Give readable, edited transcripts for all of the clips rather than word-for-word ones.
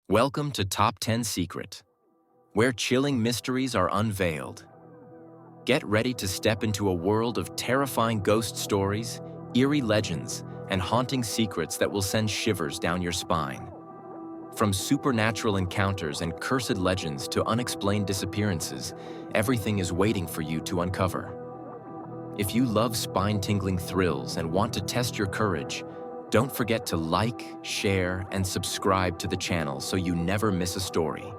Welcome to Top 10 Secret, where chilling mysteries are unveiled. Get ready to step into a world of terrifying ghost stories, eerie legends, and haunting secrets that will send shivers down your spine. From supernatural encounters and cursed legends to unexplained disappearances, everything is waiting for you to uncover. If you love spine-tingling thrills and want to test your courage, don't forget to like, share, and subscribe to the channel so you never miss a story.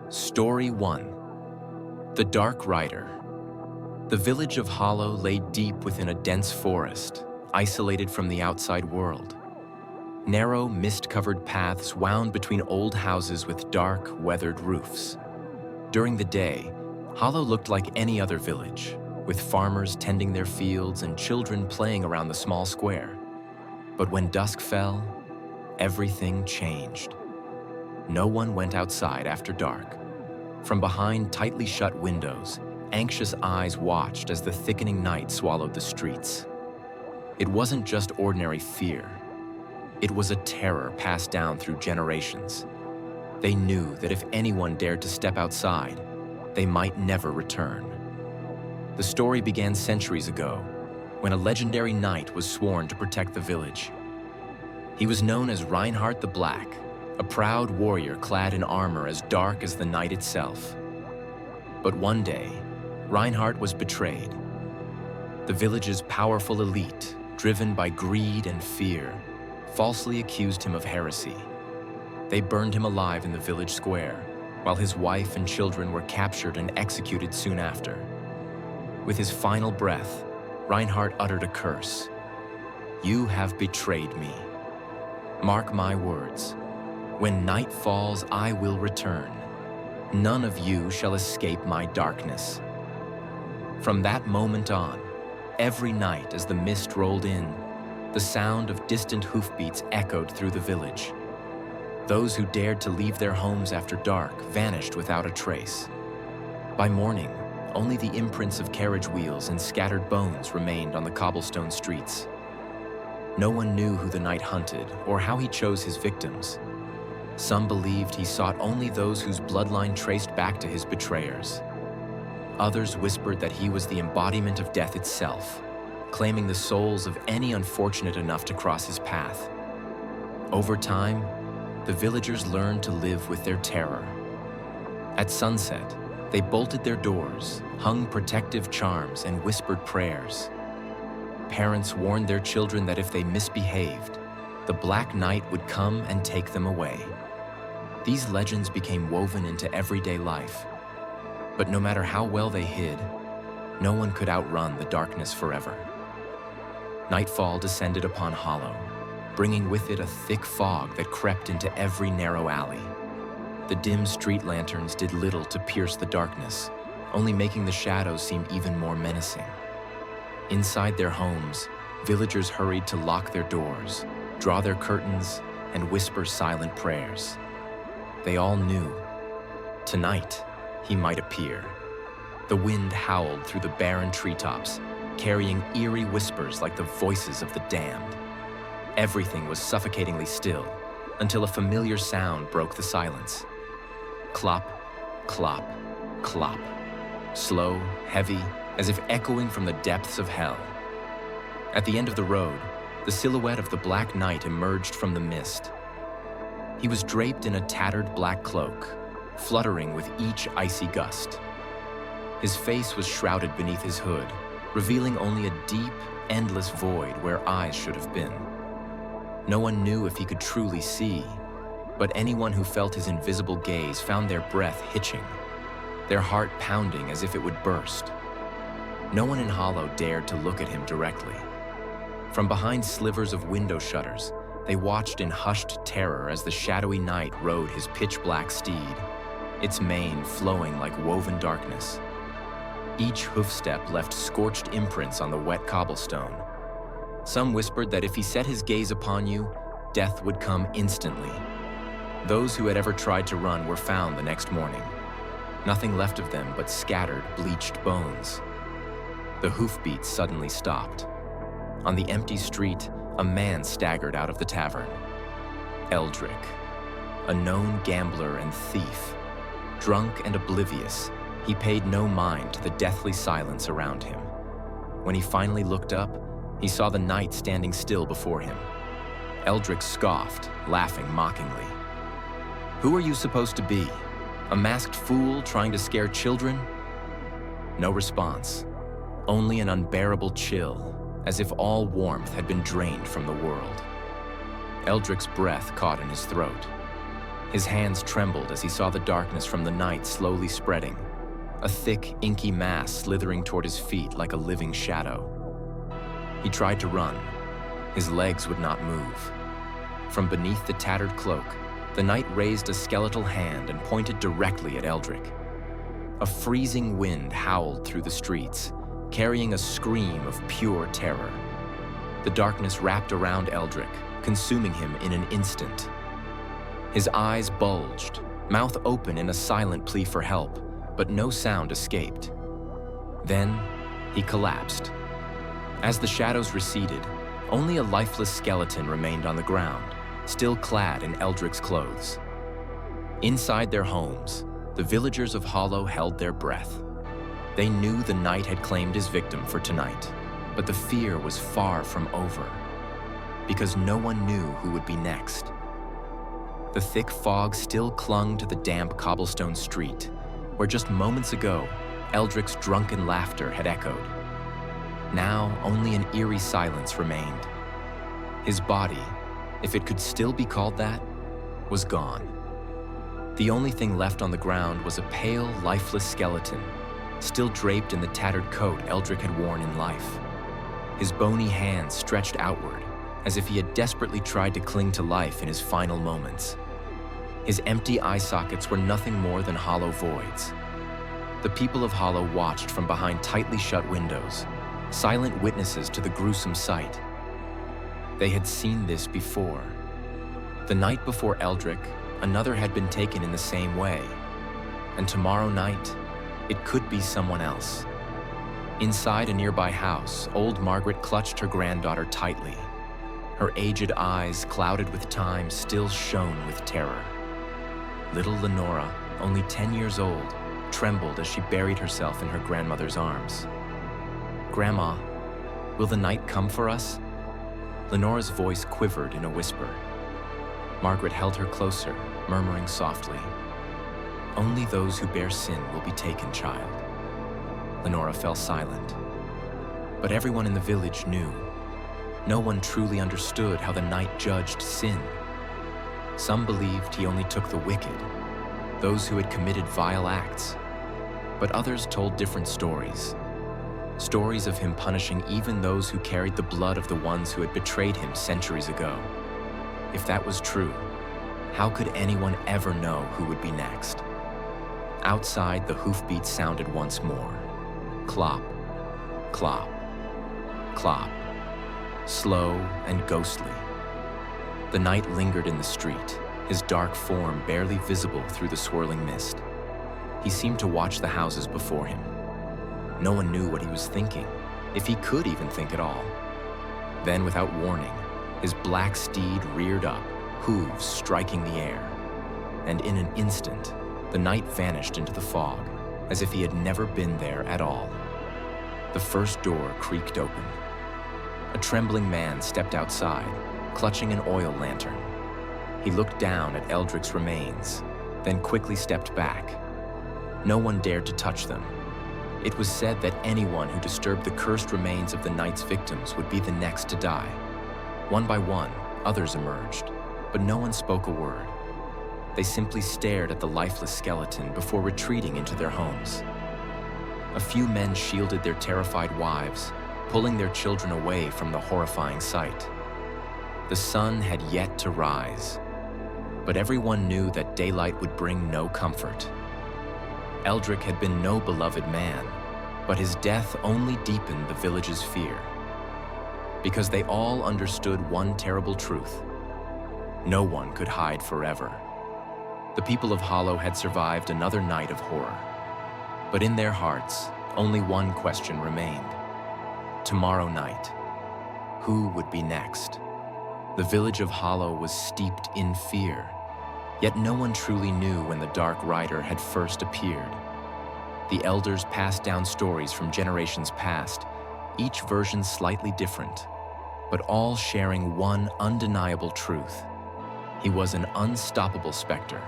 Story 1. The Dark Rider. The village of Hollow lay deep within a dense forest, isolated from the outside world. Narrow, mist-covered paths wound between old houses with dark, weathered roofs. During the day, Hollow looked like any other village, with farmers tending their fields and children playing around the small square. But when dusk fell, everything changed. No one went outside after dark. From behind tightly shut windows, anxious eyes watched as the thickening night swallowed the streets. It wasn't just ordinary fear. It was a terror passed down through generations. They knew that if anyone dared to step outside, they might never return. The story began centuries ago, when a legendary knight was sworn to protect the village. He was known as Reinhardt the Black, a proud warrior clad in armor as dark as the night itself. But one day, Reinhardt was betrayed. The village's powerful elite, driven by greed and fear, falsely accused him of heresy. They burned him alive in the village square, while his wife and children were captured and executed soon after. With his final breath, Reinhardt uttered a curse. "You have betrayed me. Mark my words. When night falls, I will return. None of you shall escape my darkness." From that moment on, every night as the mist rolled in, the sound of distant hoofbeats echoed through the village. Those who dared to leave their homes after dark vanished without a trace. By morning, only the imprints of carriage wheels and scattered bones remained on the cobblestone streets. No one knew who the knight hunted or how he chose his victims. Some believed he sought only those whose bloodline traced back to his betrayers. Others whispered that he was the embodiment of death itself, claiming the souls of any unfortunate enough to cross his path. Over time, the villagers learned to live with their terror. At sunset, they bolted their doors, hung protective charms, and whispered prayers. Parents warned their children that if they misbehaved, the Black Knight would come and take them away. These legends became woven into everyday life. But no matter how well they hid, no one could outrun the darkness forever. Nightfall descended upon Hollow, bringing with it a thick fog that crept into every narrow alley. The dim street lanterns did little to pierce the darkness, only making the shadows seem even more menacing. Inside their homes, villagers hurried to lock their doors, draw their curtains, and whisper silent prayers. They all knew, tonight, he might appear. The wind howled through the barren treetops, carrying eerie whispers like the voices of the damned. Everything was suffocatingly still, until a familiar sound broke the silence. Clop, clop, clop. Slow, heavy, as if echoing from the depths of hell. At the end of the road, the silhouette of the Black Knight emerged from the mist. He was draped in a tattered black cloak, fluttering with each icy gust. His face was shrouded beneath his hood, revealing only a deep, endless void where eyes should have been. No one knew if he could truly see, but anyone who felt his invisible gaze found their breath hitching, their heart pounding as if it would burst. No one in Hollow dared to look at him directly. From behind slivers of window shutters, they watched in hushed terror as the shadowy knight rode his pitch-black steed, its mane flowing like woven darkness. Each hoofstep left scorched imprints on the wet cobblestone. Some whispered that if he set his gaze upon you, death would come instantly. Those who had ever tried to run were found the next morning. Nothing left of them but scattered, bleached bones. The hoofbeats suddenly stopped. On the empty street, a man staggered out of the tavern. Eldrick, a known gambler and thief. Drunk and oblivious, he paid no mind to the deathly silence around him. When he finally looked up, he saw the knight standing still before him. Eldrick scoffed, laughing mockingly. "Who are you supposed to be? A masked fool trying to scare children?" No response, only an unbearable chill, as if all warmth had been drained from the world. Eldrick's breath caught in his throat. His hands trembled as he saw the darkness from the night slowly spreading, a thick, inky mass slithering toward his feet like a living shadow. He tried to run. His legs would not move. From beneath the tattered cloak, the knight raised a skeletal hand and pointed directly at Eldrick. A freezing wind howled through the streets, carrying a scream of pure terror. The darkness wrapped around Eldrick, consuming him in an instant. His eyes bulged, mouth open in a silent plea for help, but no sound escaped. Then, he collapsed. As the shadows receded, only a lifeless skeleton remained on the ground, still clad in Eldrick's clothes. Inside their homes, the villagers of Hollow held their breath. They knew the knight had claimed his victim for tonight, but the fear was far from over, because no one knew who would be next. The thick fog still clung to the damp cobblestone street, where just moments ago, Eldrick's drunken laughter had echoed. Now, only an eerie silence remained. His body, if it could still be called that, was gone. The only thing left on the ground was a pale, lifeless skeleton, still draped in the tattered coat Eldrick had worn in life. His bony hands stretched outward, as if he had desperately tried to cling to life in his final moments. His empty eye sockets were nothing more than hollow voids. The people of Hollow watched from behind tightly shut windows, silent witnesses to the gruesome sight. They had seen this before. The night before Eldrick, another had been taken in the same way. And tomorrow night, it could be someone else. Inside a nearby house, old Margaret clutched her granddaughter tightly. Her aged eyes, clouded with time, still shone with terror. Little Lenora, only 10 years old, trembled as she buried herself in her grandmother's arms. "Grandma, will the night come for us?" Lenora's voice quivered in a whisper. Margaret held her closer, murmuring softly, "Only those who bear sin will be taken, child." Lenora fell silent. But everyone in the village knew. No one truly understood how the knight judged sin. Some believed he only took the wicked, those who had committed vile acts. But others told different stories. Stories of him punishing even those who carried the blood of the ones who had betrayed him centuries ago. If that was true, how could anyone ever know who would be next? Outside, the hoofbeats sounded once more. Clop, clop, clop. Slow and ghostly. The knight lingered in the street, his dark form barely visible through the swirling mist. He seemed to watch the houses before him. No one knew what he was thinking, if he could even think at all. Then, without warning, his black steed reared up, hooves striking the air. And in an instant, the knight vanished into the fog, as if he had never been there at all. The first door creaked open. A trembling man stepped outside, clutching an oil lantern. He looked down at Eldrick's remains, then quickly stepped back. No one dared to touch them. It was said that anyone who disturbed the cursed remains of the knight's victims would be the next to die. One by one, others emerged, but no one spoke a word. They simply stared at the lifeless skeleton before retreating into their homes. A few men shielded their terrified wives, pulling their children away from the horrifying sight. The sun had yet to rise, but everyone knew that daylight would bring no comfort. Eldrick had been no beloved man, but his death only deepened the village's fear. Because they all understood one terrible truth: no one could hide forever. The people of Hollow had survived another night of horror, but in their hearts, only one question remained. Tomorrow night, who would be next? The village of Hollow was steeped in fear, yet no one truly knew when the Dark Rider had first appeared. The elders passed down stories from generations past, each version slightly different, but all sharing one undeniable truth. He was an unstoppable specter,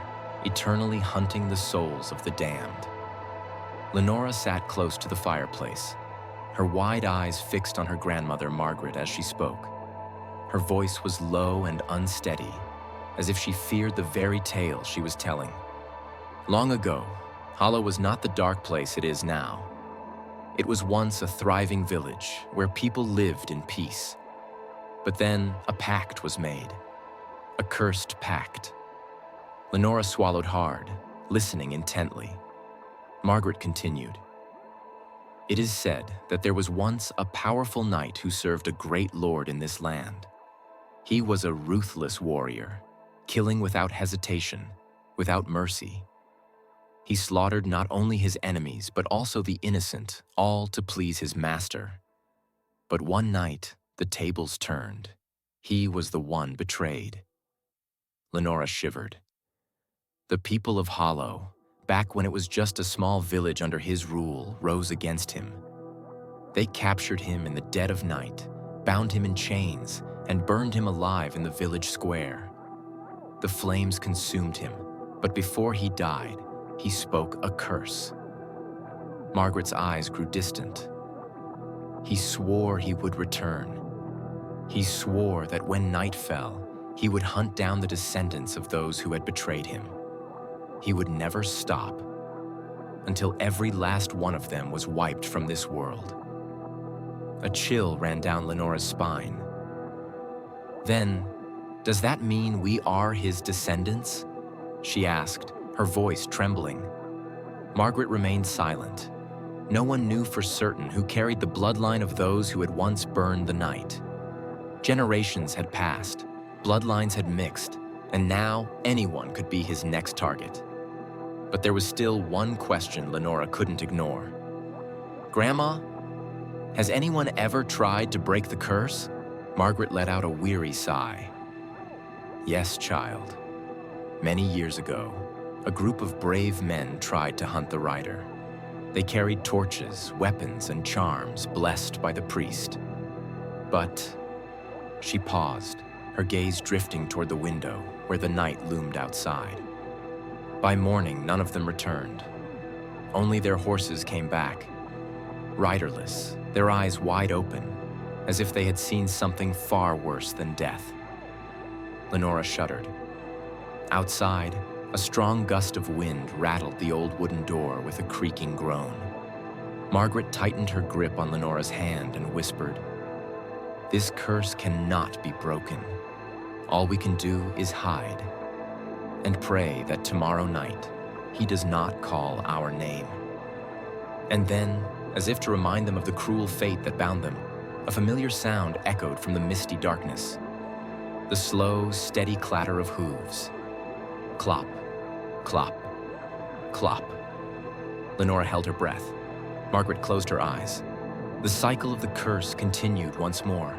eternally hunting the souls of the damned. Lenora sat close to the fireplace, her wide eyes fixed on her grandmother Margaret as she spoke. Her voice was low and unsteady, as if she feared the very tale she was telling. Long ago, Hollow was not the dark place it is now. It was once a thriving village where people lived in peace. But then a pact was made, a cursed pact. Lenora swallowed hard, listening intently. Margaret continued. It is said that there was once a powerful knight who served a great lord in this land. He was a ruthless warrior, killing without hesitation, without mercy. He slaughtered not only his enemies, but also the innocent, all to please his master. But one night, the tables turned. He was the one betrayed. Lenora shivered. The people of Hollow, back when it was just a small village under his rule, rose against him. They captured him in the dead of night, bound him in chains, and burned him alive in the village square. The flames consumed him, but before he died, he spoke a curse. Margaret's eyes grew distant. He swore he would return. He swore that when night fell, he would hunt down the descendants of those who had betrayed him. He would never stop until every last one of them was wiped from this world. A chill ran down Lenora's spine. Then, does that mean we are his descendants? She asked, her voice trembling. Margaret remained silent. No one knew for certain who carried the bloodline of those who had once burned the night. Generations had passed, bloodlines had mixed, and now anyone could be his next target. But there was still one question Lenora couldn't ignore. Grandma, has anyone ever tried to break the curse? Margaret let out a weary sigh. Yes, child. Many years ago, a group of brave men tried to hunt the rider. They carried torches, weapons, and charms blessed by the priest. But she paused, her gaze drifting toward the window where the night loomed outside. By morning, none of them returned. Only their horses came back, riderless, their eyes wide open, as if they had seen something far worse than death. Lenora shuddered. Outside, a strong gust of wind rattled the old wooden door with a creaking groan. Margaret tightened her grip on Lenora's hand and whispered, "This curse cannot be broken. All we can do is hide and pray that tomorrow night he does not call our name." And then, as if to remind them of the cruel fate that bound them, a familiar sound echoed from the misty darkness. The slow, steady clatter of hooves. Clop, clop, clop. Lenora held her breath. Margaret closed her eyes. The cycle of the curse continued once more.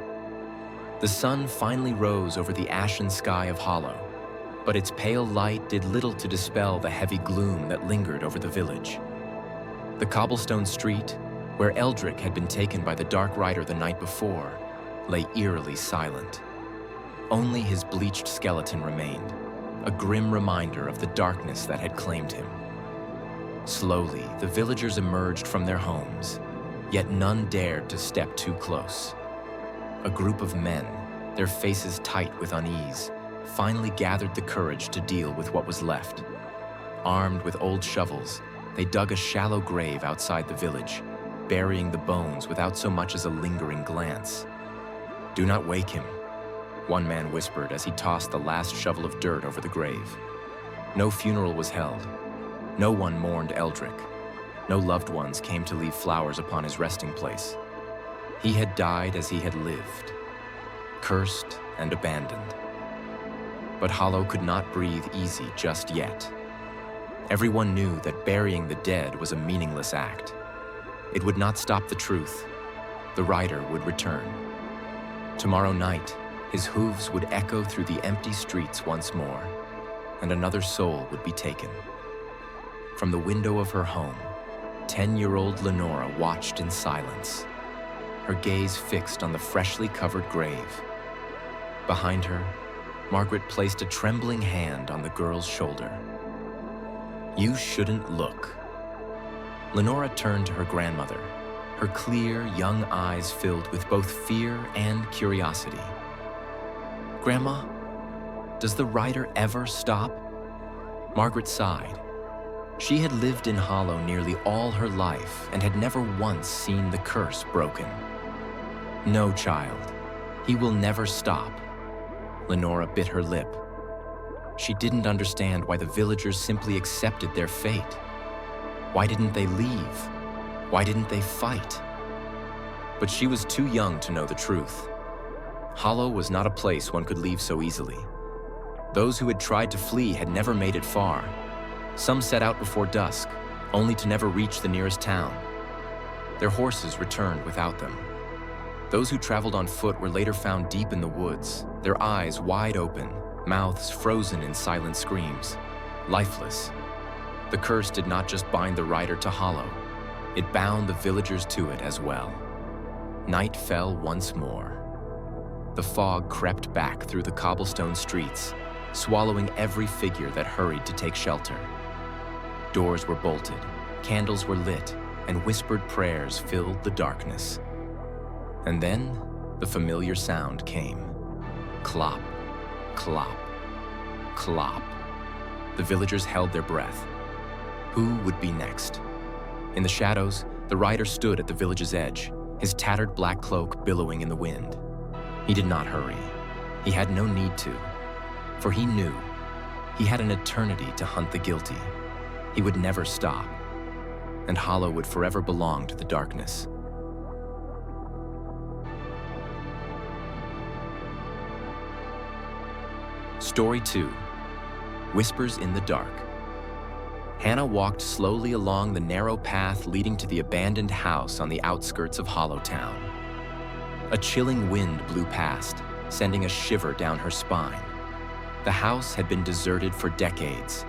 The sun finally rose over the ashen sky of Hollow, but its pale light did little to dispel the heavy gloom that lingered over the village. The cobblestone street, where Eldrick had been taken by the Dark Rider the night before, lay eerily silent. Only his bleached skeleton remained, a grim reminder of the darkness that had claimed him. Slowly, the villagers emerged from their homes, yet none dared to step too close. A group of men, their faces tight with unease, finally gathered the courage to deal with what was left. Armed with old shovels, they dug a shallow grave outside the village, burying the bones without so much as a lingering glance. "Do not wake him," one man whispered as he tossed the last shovel of dirt over the grave. No funeral was held. No one mourned Eldrick. No loved ones came to leave flowers upon his resting place. He had died as he had lived, cursed and abandoned. But Hollow could not breathe easy just yet. Everyone knew that burying the dead was a meaningless act. It would not stop the truth. The rider would return. Tomorrow night, His hooves would echo through the empty streets once more, and another soul would be taken. From the window of her home, 10-year-old Lenora watched in silence, her gaze fixed on the freshly covered grave. Behind her, Margaret placed a trembling hand on the girl's shoulder. "You shouldn't look." Lenora turned to her grandmother, her clear, young eyes filled with both fear and curiosity. "Grandma, does the rider ever stop?" Margaret sighed. She had lived in Hollow nearly all her life and had never once seen the curse broken. "No, child, he will never stop." Lenora bit her lip. She didn't understand why the villagers simply accepted their fate. Why didn't they leave? Why didn't they fight? But she was too young to know the truth. Hollow was not a place one could leave so easily. Those who had tried to flee had never made it far. Some set out before dusk, only to never reach the nearest town. Their horses returned without them. Those who traveled on foot were later found deep in the woods, their eyes wide open, mouths frozen in silent screams, lifeless. The curse did not just bind the rider to Hollow, it bound the villagers to it as well. Night fell once more. The fog crept back through the cobblestone streets, swallowing every figure that hurried to take shelter. Doors were bolted, candles were lit, and whispered prayers filled the darkness. And then, the familiar sound came. Clop, clop, clop. The villagers held their breath. Who would be next? In the shadows, the rider stood at the village's edge, his tattered black cloak billowing in the wind. He did not hurry. He had no need to, for he knew he had an eternity to hunt the guilty. He would never stop, and Hollow would forever belong to the darkness. Story 2, Whispers in the Dark. Hannah walked slowly along the narrow path leading to the abandoned house on the outskirts of Hollowtown. A chilling wind blew past, sending a shiver down her spine. The house had been deserted for decades,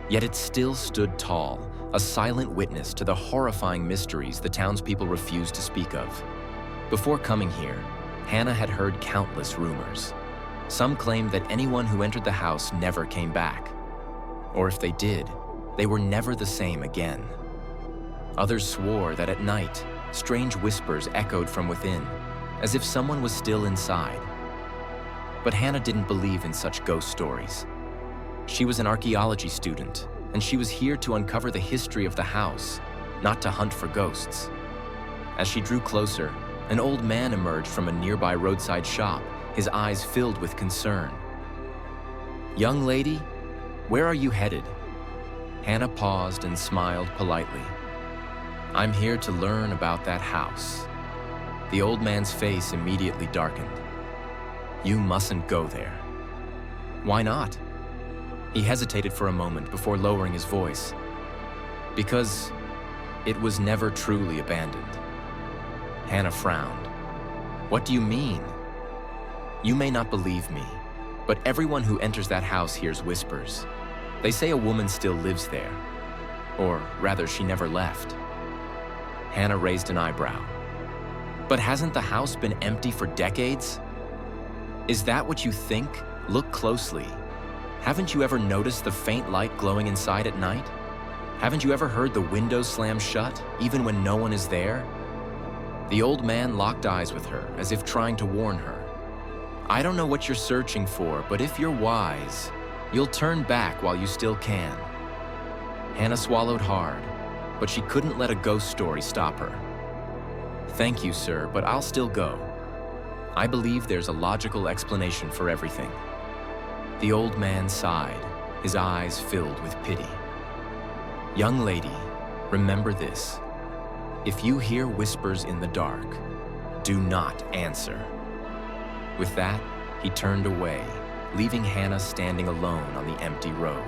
yet it still stood tall, a silent witness to the horrifying mysteries the townspeople refused to speak of. Before coming here, Hannah had heard countless rumors. Some claimed that anyone who entered the house never came back, or if they did, they were never the same again. Others swore that at night, strange whispers echoed from within, as if someone was still inside. But Hannah didn't believe in such ghost stories. She was an archaeology student, and she was here to uncover the history of the house, not to hunt for ghosts. As she drew closer, an old man emerged from a nearby roadside shop, his eyes filled with concern. "Young lady, where are you headed?" Hannah paused and smiled politely. "I'm here to learn about that house." The old man's face immediately darkened. "You mustn't go there." "Why not?" He hesitated for a moment before lowering his voice. "Because it was never truly abandoned." Hannah frowned. "What do you mean?" "You may not believe me, but everyone who enters that house hears whispers. They say a woman still lives there, or rather she never left." Hannah raised an eyebrow. "But hasn't the house been empty for decades?" "Is that what you think? Look closely. Haven't you ever noticed the faint light glowing inside at night? Haven't you ever heard the windows slam shut, even when no one is there?" The old man locked eyes with her, as if trying to warn her. "I don't know what you're searching for, but if you're wise, you'll turn back while you still can." Hannah swallowed hard, but she couldn't let a ghost story stop her. "Thank you, sir, but I'll still go. I believe there's a logical explanation for everything." The old man sighed, his eyes filled with pity. "Young lady, remember this. If you hear whispers in the dark, do not answer." With that, he turned away, leaving Hannah standing alone on the empty road.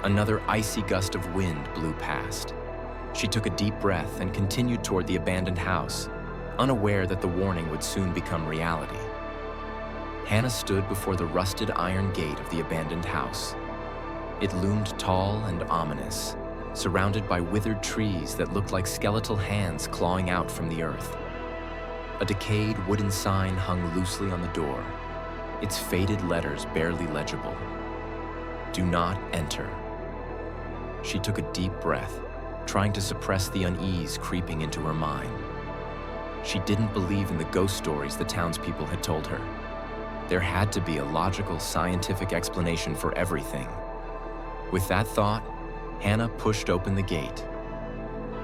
Another icy gust of wind blew past. She took a deep breath and continued toward the abandoned house, unaware that the warning would soon become reality. Hannah stood before the rusted iron gate of the abandoned house. It loomed tall and ominous, surrounded by withered trees that looked like skeletal hands clawing out from the earth. A decayed wooden sign hung loosely on the door, its faded letters barely legible. "Do not enter." She took a deep breath, trying to suppress the unease creeping into her mind. She didn't believe in the ghost stories the townspeople had told her. There had to be a logical, scientific explanation for everything. With that thought, Hannah pushed open the gate.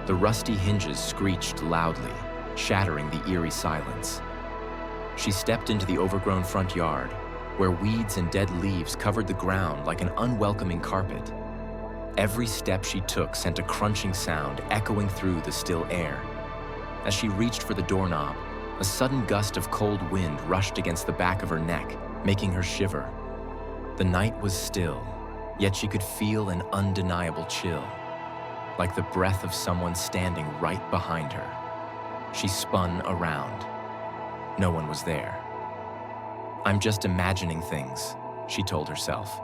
The rusty hinges screeched loudly, shattering the eerie silence. She stepped into the overgrown front yard, where weeds and dead leaves covered the ground like an unwelcoming carpet. Every step she took sent a crunching sound echoing through the still air. As she reached for the doorknob, a sudden gust of cold wind rushed against the back of her neck, making her shiver. The night was still, yet she could feel an undeniable chill, like the breath of someone standing right behind her. She spun around. No one was there. "I'm just imagining things," she told herself.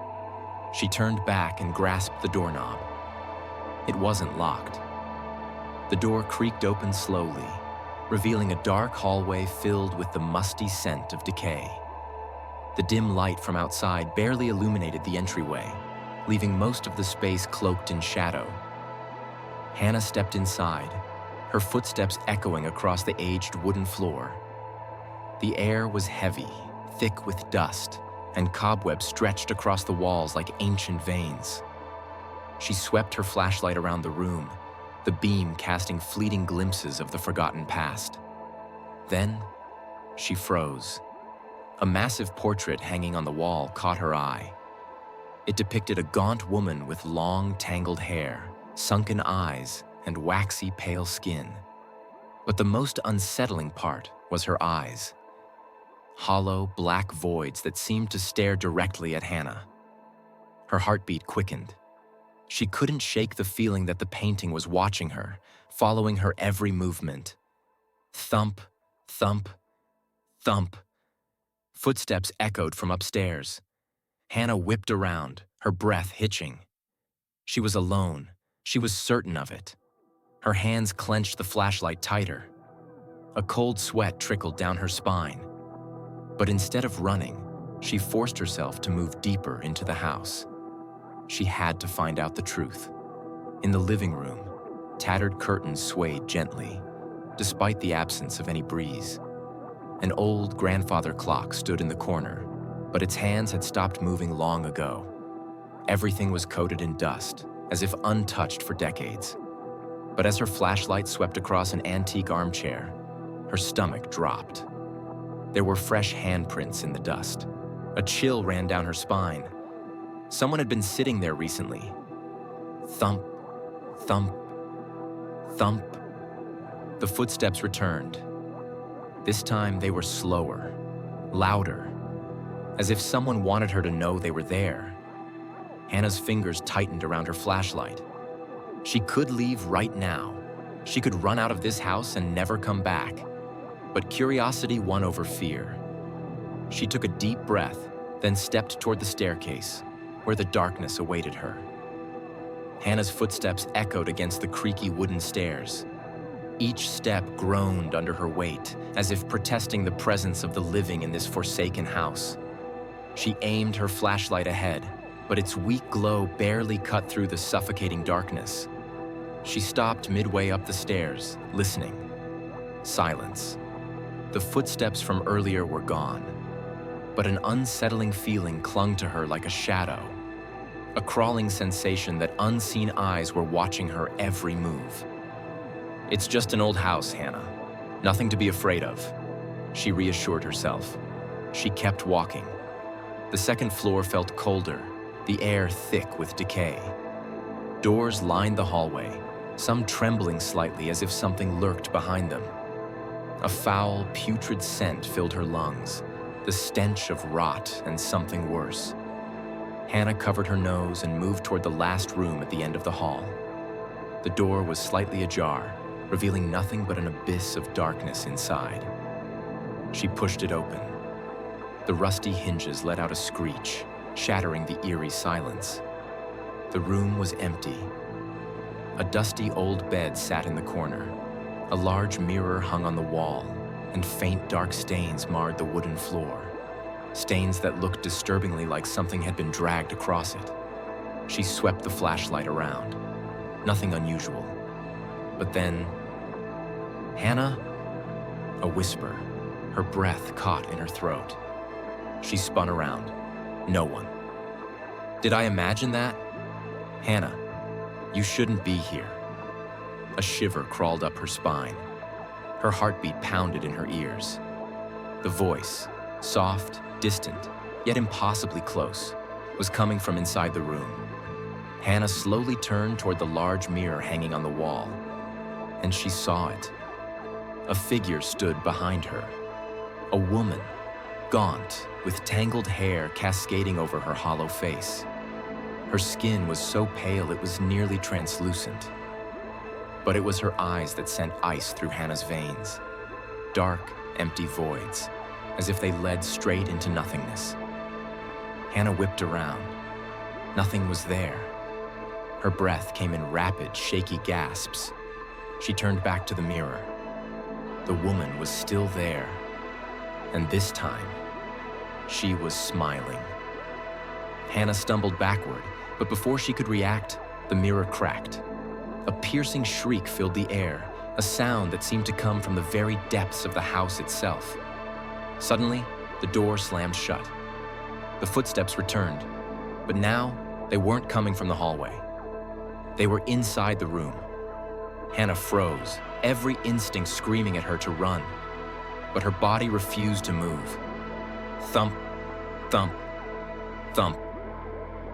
She turned back and grasped the doorknob. It wasn't locked. The door creaked open slowly, revealing a dark hallway filled with the musty scent of decay. The dim light from outside barely illuminated the entryway, leaving most of the space cloaked in shadow. Hannah stepped inside, her footsteps echoing across the aged wooden floor. The air was heavy, thick with dust, and cobwebs stretched across the walls like ancient veins. She swept her flashlight around the room, the beam casting fleeting glimpses of the forgotten past. Then, she froze. A massive portrait hanging on the wall caught her eye. It depicted a gaunt woman with long, tangled hair, sunken eyes, and waxy, pale skin. But the most unsettling part was her eyes. Hollow, black voids that seemed to stare directly at Hannah. Her heartbeat quickened. She couldn't shake the feeling that the painting was watching her, following her every movement. Thump, thump, thump. Footsteps echoed from upstairs. Hannah whipped around, her breath hitching. She was alone. She was certain of it. Her hands clenched the flashlight tighter. A cold sweat trickled down her spine. But instead of running, she forced herself to move deeper into the house. She had to find out the truth. In the living room, tattered curtains swayed gently, despite the absence of any breeze. An old grandfather clock stood in the corner, but its hands had stopped moving long ago. Everything was coated in dust, as if untouched for decades. But as her flashlight swept across an antique armchair, her stomach dropped. There were fresh handprints in the dust. A chill ran down her spine. Someone had been sitting there recently. Thump, thump, thump. The footsteps returned. This time they were slower, louder, as if someone wanted her to know they were there. Hannah's fingers tightened around her flashlight. She could leave right now. She could run out of this house and never come back. But curiosity won over fear. She took a deep breath, then stepped toward the staircase, where the darkness awaited her. Hannah's footsteps echoed against the creaky wooden stairs. Each step groaned under her weight, as if protesting the presence of the living in this forsaken house. She aimed her flashlight ahead, but its weak glow barely cut through the suffocating darkness. She stopped midway up the stairs, listening. Silence. The footsteps from earlier were gone, but an unsettling feeling clung to her like a shadow, a crawling sensation that unseen eyes were watching her every move. "It's just an old house, Hannah. Nothing to be afraid of," she reassured herself. She kept walking. The second floor felt colder, the air thick with decay. Doors lined the hallway, some trembling slightly as if something lurked behind them. A foul, putrid scent filled her lungs, the stench of rot and something worse. Hannah covered her nose and moved toward the last room at the end of the hall. The door was slightly ajar, revealing nothing but an abyss of darkness inside. She pushed it open. The rusty hinges let out a screech, shattering the eerie silence. The room was empty. A dusty old bed sat in the corner. A large mirror hung on the wall, and faint dark stains marred the wooden floor. Stains that looked disturbingly like something had been dragged across it. She swept the flashlight around. Nothing unusual. But then, "Hannah?" A whisper, her breath caught in her throat. She spun around. No one. Did I imagine that? "Hannah, you shouldn't be here." A shiver crawled up her spine. Her heartbeat pounded in her ears. The voice, soft, distant, yet impossibly close, was coming from inside the room. Hannah slowly turned toward the large mirror hanging on the wall, and she saw it. A figure stood behind her. A woman, gaunt, with tangled hair cascading over her hollow face. Her skin was so pale it was nearly translucent. But it was her eyes that sent ice through Hannah's veins. Dark, empty voids, as if they led straight into nothingness. Hannah whipped around. Nothing was there. Her breath came in rapid, shaky gasps. She turned back to the mirror. The woman was still there. And this time, she was smiling. Hannah stumbled backward, but before she could react, the mirror cracked. A piercing shriek filled the air, a sound that seemed to come from the very depths of the house itself. Suddenly, the door slammed shut. The footsteps returned, but now they weren't coming from the hallway. They were inside the room. Hannah froze, every instinct screaming at her to run, but her body refused to move. Thump, thump, thump.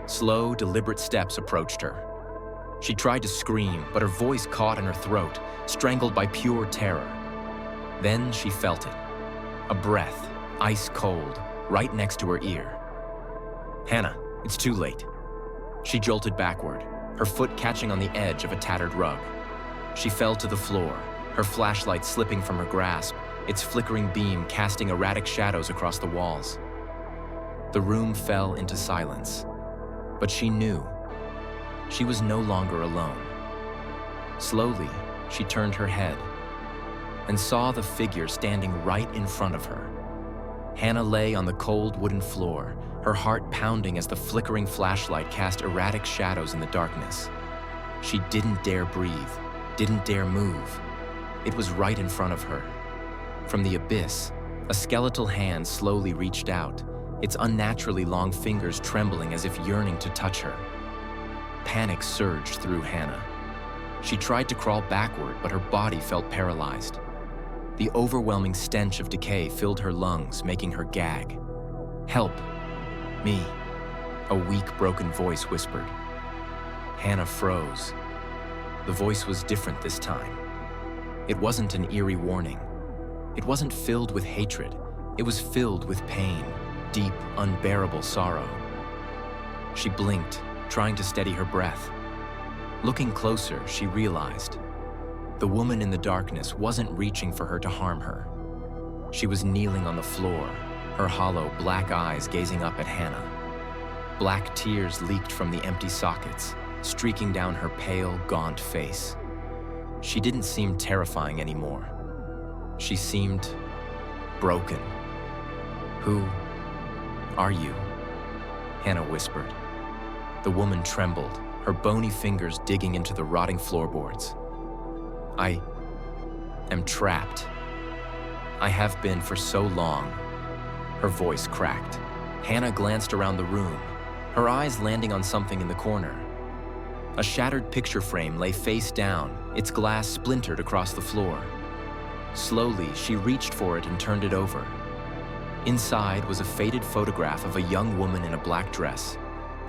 Slow, deliberate steps approached her. She tried to scream, but her voice caught in her throat, strangled by pure terror. Then she felt it. A breath, ice cold, right next to her ear. "Hannah, it's too late." She jolted backward, her foot catching on the edge of a tattered rug. She fell to the floor, her flashlight slipping from her grasp, its flickering beam casting erratic shadows across the walls. The room fell into silence, but she knew she was no longer alone. Slowly, she turned her head and saw the figure standing right in front of her. Hannah lay on the cold wooden floor, her heart pounding as the flickering flashlight cast erratic shadows in the darkness. She didn't dare breathe, didn't dare move. It was right in front of her. From the abyss, a skeletal hand slowly reached out, its unnaturally long fingers trembling as if yearning to touch her. Panic surged through Hannah. She tried to crawl backward, but her body felt paralyzed. The overwhelming stench of decay filled her lungs, making her gag. "Help! Me!" a weak, broken voice whispered. Hannah froze. The voice was different this time. It wasn't an eerie warning. It wasn't filled with hatred. It was filled with pain, deep, unbearable sorrow. She blinked, trying to steady her breath. Looking closer, she realized the woman in the darkness wasn't reaching for her to harm her. She was kneeling on the floor, her hollow, black eyes gazing up at Hannah. Black tears leaked from the empty sockets, streaking down her pale, gaunt face. She didn't seem terrifying anymore. She seemed broken. "Who are you?" Hannah whispered. The woman trembled, her bony fingers digging into the rotting floorboards. "I am trapped. I have been for so long." Her voice cracked. Hannah glanced around the room, her eyes landing on something in the corner. A shattered picture frame lay face down, its glass splintered across the floor. Slowly, she reached for it and turned it over. Inside was a faded photograph of a young woman in a black dress,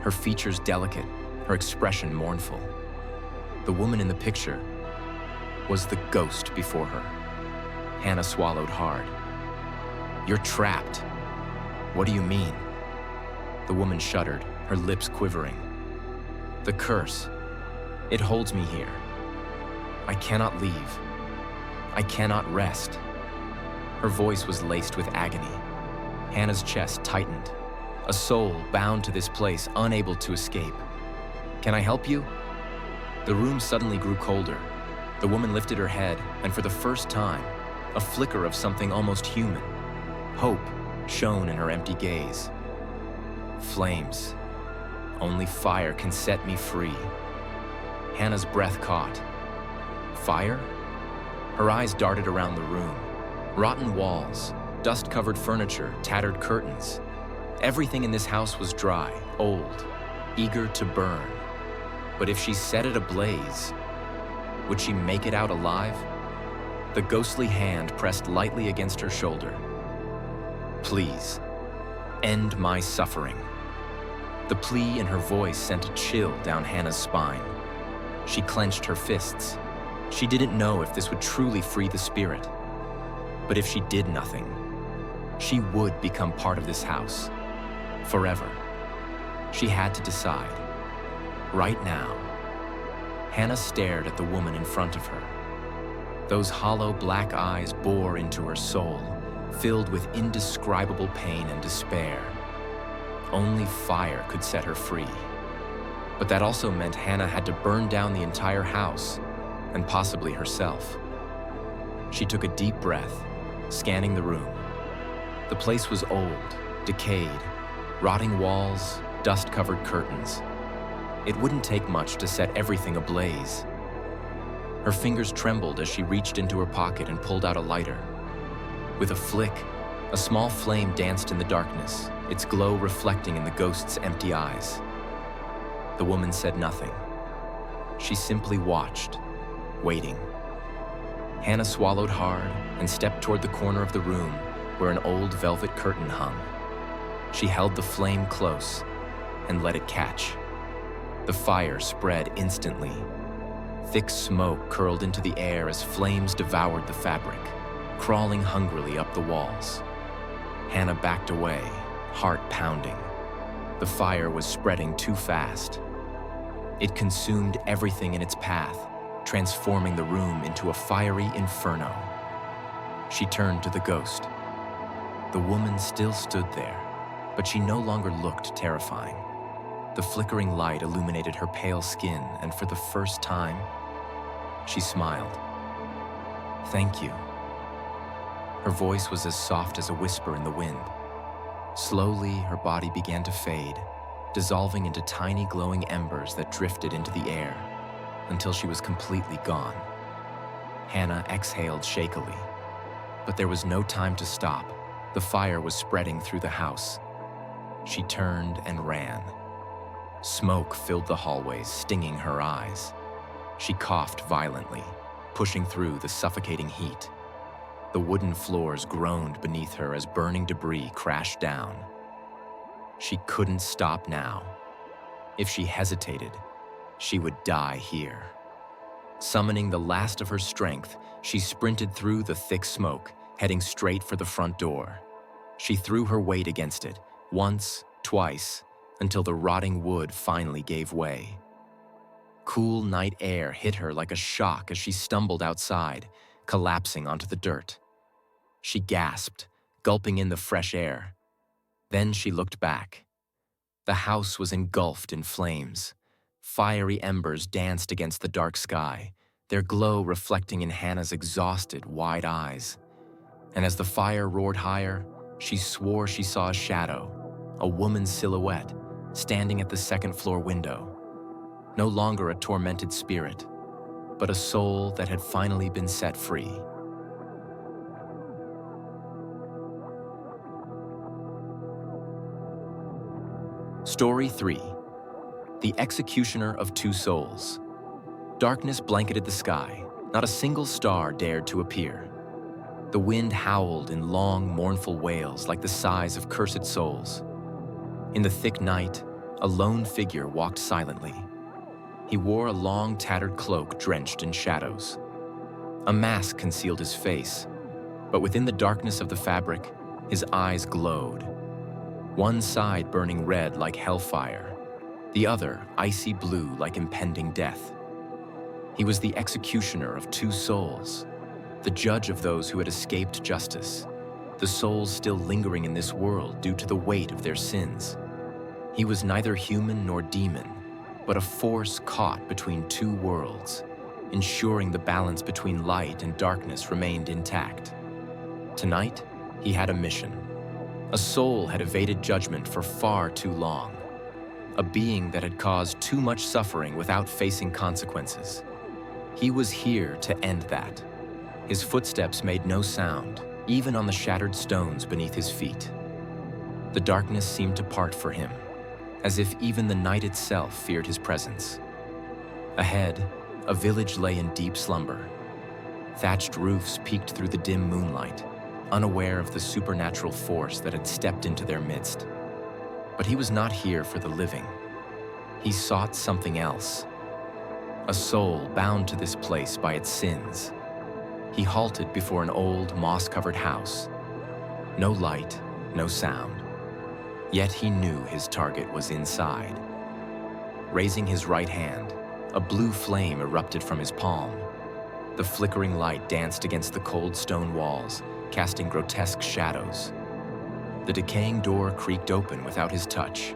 her features delicate, her expression mournful. The woman in the picture was the ghost before her. Hannah swallowed hard. "You're trapped." "What do you mean?" The woman shuddered, her lips quivering. "The curse. It holds me here. I cannot leave. I cannot rest." Her voice was laced with agony. Hannah's chest tightened. A soul bound to this place, unable to escape. "Can I help you?" The room suddenly grew colder. The woman lifted her head, and for the first time, a flicker of something almost human. Hope shone in her empty gaze. "Flames. Only fire can set me free." Hannah's breath caught. Fire? Her eyes darted around the room. Rotten walls, dust-covered furniture, tattered curtains. Everything in this house was dry, old, eager to burn. But if she set it ablaze, would she make it out alive? The ghostly hand pressed lightly against her shoulder. "Please, end my suffering." The plea in her voice sent a chill down Hannah's spine. She clenched her fists. She didn't know if this would truly free the spirit. But if she did nothing, she would become part of this house. Forever. She had to decide. Right now. Hannah stared at the woman in front of her. Those hollow black eyes bore into her soul, filled with indescribable pain and despair. Only fire could set her free. But that also meant Hannah had to burn down the entire house, and possibly herself. She took a deep breath, scanning the room. The place was old, decayed, rotting walls, dust-covered curtains. It wouldn't take much to set everything ablaze. Her fingers trembled as she reached into her pocket and pulled out a lighter. With a flick, a small flame danced in the darkness, its glow reflecting in the ghost's empty eyes. The woman said nothing. She simply watched, waiting. Hannah swallowed hard and stepped toward the corner of the room where an old velvet curtain hung. She held the flame close and let it catch. The fire spread instantly. Thick smoke curled into the air as flames devoured the fabric, crawling hungrily up the walls. Hannah backed away, heart pounding. The fire was spreading too fast. It consumed everything in its path, transforming the room into a fiery inferno. She turned to the ghost. The woman still stood there, but she no longer looked terrifying. The flickering light illuminated her pale skin, and for the first time, she smiled. "Thank you." Her voice was as soft as a whisper in the wind. Slowly, her body began to fade, dissolving into tiny glowing embers that drifted into the air until she was completely gone. Hannah exhaled shakily, but there was no time to stop. The fire was spreading through the house. She turned and ran. Smoke filled the hallways, stinging her eyes. She coughed violently, pushing through the suffocating heat. The wooden floors groaned beneath her as burning debris crashed down. She couldn't stop now. If she hesitated, she would die here. Summoning the last of her strength, she sprinted through the thick smoke, heading straight for the front door. She threw her weight against it, once, twice, until the rotting wood finally gave way. Cool night air hit her like a shock as she stumbled outside, collapsing onto the dirt. She gasped, gulping in the fresh air. Then she looked back. The house was engulfed in flames. Fiery embers danced against the dark sky, their glow reflecting in Hannah's exhausted, wide eyes. And as the fire roared higher, she swore she saw a shadow, a woman's silhouette, standing at the second-floor window. No longer a tormented spirit, but a soul that had finally been set free. Story 3. The Executioner of Two Souls. Darkness blanketed the sky. Not a single star dared to appear. The wind howled in long, mournful wails like the sighs of cursed souls. In the thick night, a lone figure walked silently. He wore a long, tattered cloak drenched in shadows. A mask concealed his face, but within the darkness of the fabric, his eyes glowed. One side burning red like hellfire, the other icy blue like impending death. He was the executioner of two souls, the judge of those who had escaped justice. the souls still lingering in this world due to the weight of their sins. He was neither human nor demon, but a force caught between two worlds, ensuring the balance between light and darkness remained intact. Tonight, he had a mission. A soul had evaded judgment for far too long. A being that had caused too much suffering without facing consequences. He was here to end that. His footsteps made no sound, even on the shattered stones beneath his feet. The darkness seemed to part for him, as if even the night itself feared his presence. Ahead, a village lay in deep slumber. Thatched roofs peeked through the dim moonlight, unaware of the supernatural force that had stepped into their midst. But he was not here for the living. He sought something else. A soul bound to this place by its sins. He halted before an old, moss-covered house. No light, no sound. Yet he knew his target was inside. Raising his right hand, a blue flame erupted from his palm. The flickering light danced against the cold stone walls, casting grotesque shadows. The decaying door creaked open without his touch.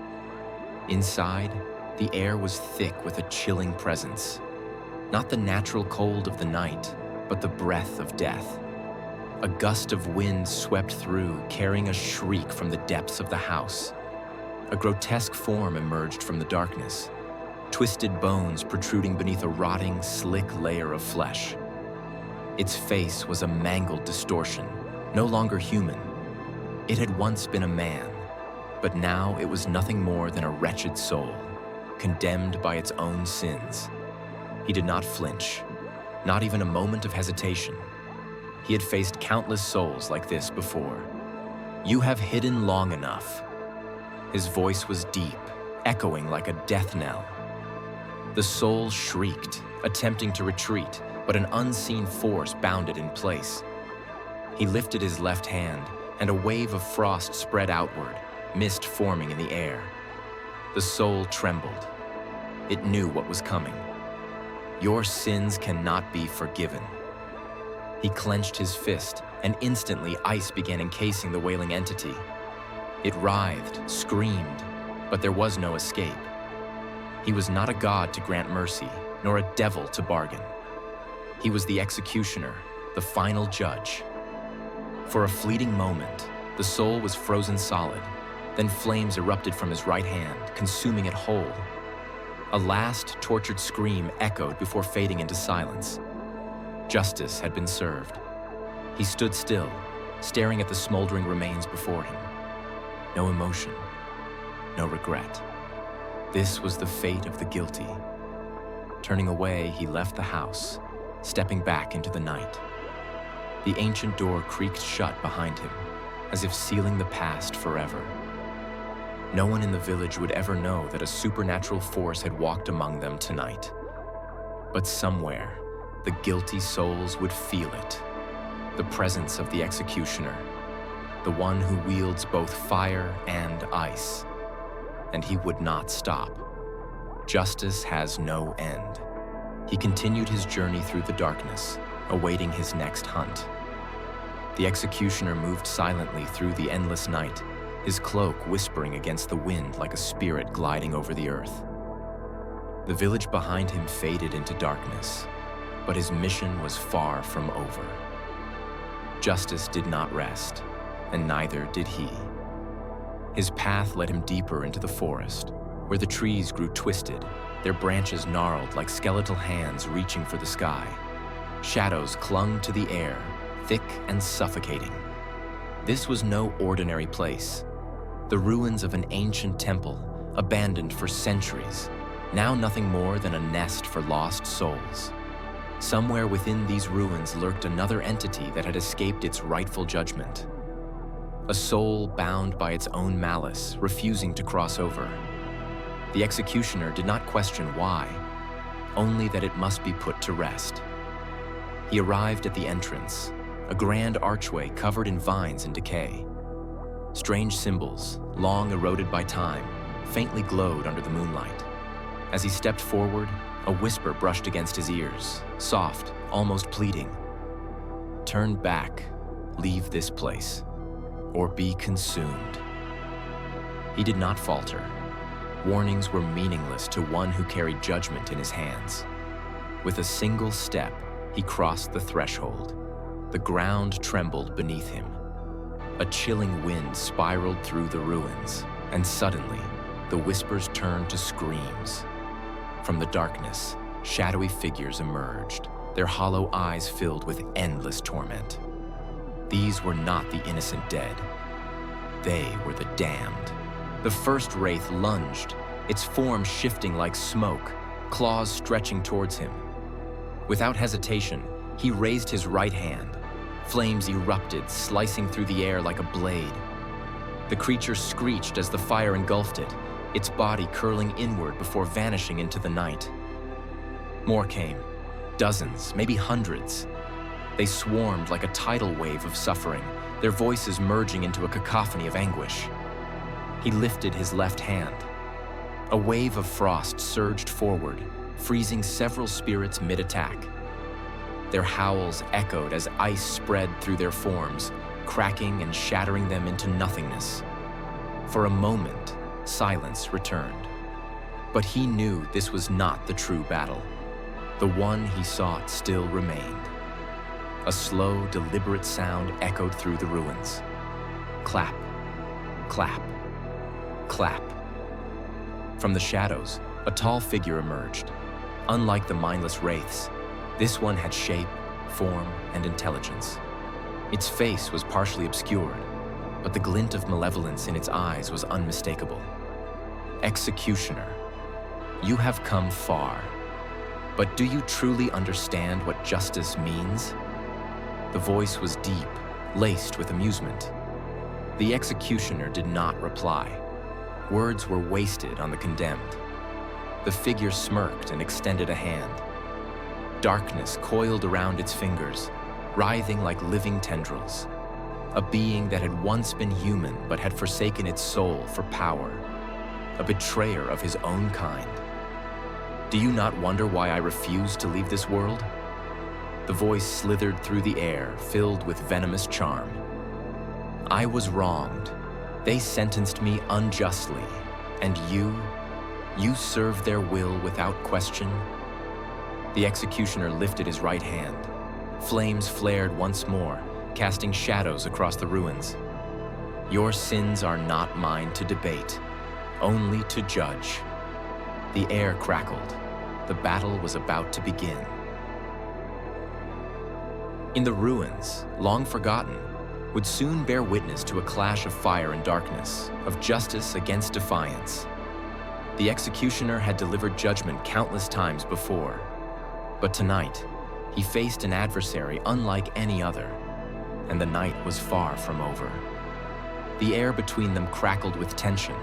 Inside, the air was thick with a chilling presence. Not the natural cold of the night, but the breath of death. A gust of wind swept through, carrying a shriek from the depths of the house. A grotesque form emerged from the darkness, twisted bones protruding beneath a rotting, slick layer of flesh. Its face was a mangled distortion, no longer human. It had once been a man, but now it was nothing more than a wretched soul, condemned by its own sins. He did not flinch, not even a moment of hesitation. He had faced countless souls like this before. "You have hidden long enough." His voice was deep, echoing like a death knell. The soul shrieked, attempting to retreat, but an unseen force bound it in place. He lifted his left hand, and a wave of frost spread outward, mist forming in the air. The soul trembled. It knew what was coming. Your sins cannot be forgiven. He clenched his fist, and instantly ice began encasing the wailing entity. It writhed, screamed, but there was no escape. He was not a god to grant mercy, nor a devil to bargain. He was the executioner, the final judge. For a fleeting moment, the soul was frozen solid, then flames erupted from his right hand, consuming it whole. A last tortured scream echoed before fading into silence. Justice had been served. He stood still, staring at the smoldering remains before him. No emotion, no regret. This was the fate of the guilty. Turning away, he left the house, stepping back into the night. The ancient door creaked shut behind him, as if sealing the past forever. No one in the village would ever know that a supernatural force had walked among them tonight. But somewhere, the guilty souls would feel it. The presence of the executioner, the one who wields both fire and ice. And he would not stop. Justice has no end. He continued his journey through the darkness, awaiting his next hunt. The executioner moved silently through the endless night, his cloak whispering against the wind like a spirit gliding over the earth. The village behind him faded into darkness, but his mission was far from over. Justice did not rest, and neither did he. His path led him deeper into the forest, where the trees grew twisted, their branches gnarled like skeletal hands reaching for the sky. Shadows clung to the air, thick and suffocating. This was no ordinary place. The ruins of an ancient temple, abandoned for centuries, now nothing more than a nest for lost souls. Somewhere within these ruins lurked another entity that had escaped its rightful judgment. A soul bound by its own malice, refusing to cross over. The executioner did not question why, only that it must be put to rest. He arrived at the entrance, a grand archway covered in vines and decay. Strange symbols, long eroded by time, faintly glowed under the moonlight. As he stepped forward, a whisper brushed against his ears, soft, almost pleading. "Turn back, leave this place." or be consumed. He did not falter. Warnings were meaningless to one who carried judgment in his hands. With a single step, he crossed the threshold. The ground trembled beneath him. A chilling wind spiraled through the ruins, and suddenly, the whispers turned to screams. From the darkness, shadowy figures emerged, their hollow eyes filled with endless torment. These were not the innocent dead. They were the damned. The first wraith lunged, its form shifting like smoke, claws stretching towards him. Without hesitation, he raised his right hand. Flames erupted, slicing through the air like a blade. The creature screeched as the fire engulfed it, its body curling inward before vanishing into the night. More came. Dozens, maybe hundreds. They swarmed like a tidal wave of suffering, their voices merging into a cacophony of anguish. He lifted his left hand. A wave of frost surged forward, freezing several spirits mid-attack. Their howls echoed as ice spread through their forms, cracking and shattering them into nothingness. For a moment, silence returned. But he knew this was not the true battle. The one he sought still remained. A slow, deliberate sound echoed through the ruins. Clap, clap, clap. From the shadows, a tall figure emerged. Unlike the mindless wraiths, this one had shape, form, and intelligence. Its face was partially obscured, but the glint of malevolence in its eyes was unmistakable. Executioner, you have come far, but do you truly understand what justice means? The voice was deep, laced with amusement. The executioner did not reply. Words were wasted on the condemned. The figure smirked and extended a hand. Darkness coiled around its fingers, writhing like living tendrils. A being that had once been human but had forsaken its soul for power. A betrayer of his own kind. Do you not wonder why I refuse to leave this world? The voice slithered through the air, filled with venomous charm. I was wronged. They sentenced me unjustly. And you served their will without question? The executioner lifted his right hand. Flames flared once more, casting shadows across the ruins. Your sins are not mine to debate, only to judge. The air crackled. The battle was about to begin. In the ruins, long forgotten, would soon bear witness to a clash of fire and darkness, of justice against defiance. The executioner had delivered judgment countless times before, but tonight, he faced an adversary unlike any other, and the night was far from over. The air between them crackled with tension,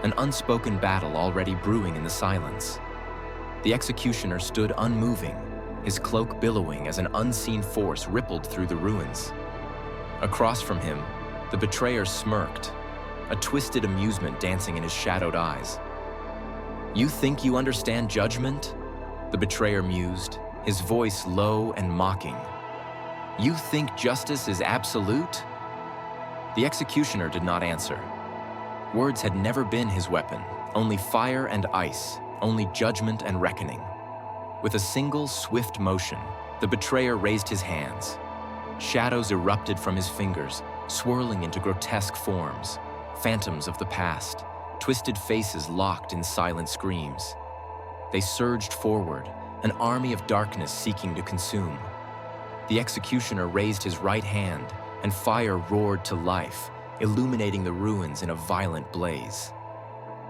an unspoken battle already brewing in the silence. The executioner stood unmoving, his cloak billowing as an unseen force rippled through the ruins. Across from him, the betrayer smirked, a twisted amusement dancing in his shadowed eyes. You think you understand judgment? The betrayer mused, his voice low and mocking. You think justice is absolute? The executioner did not answer. Words had never been his weapon, only fire and ice, only judgment and reckoning. With a single swift motion, the betrayer raised his hands. Shadows erupted from his fingers, swirling into grotesque forms, phantoms of the past, twisted faces locked in silent screams. They surged forward, an army of darkness seeking to consume. The executioner raised his right hand, and fire roared to life, illuminating the ruins in a violent blaze.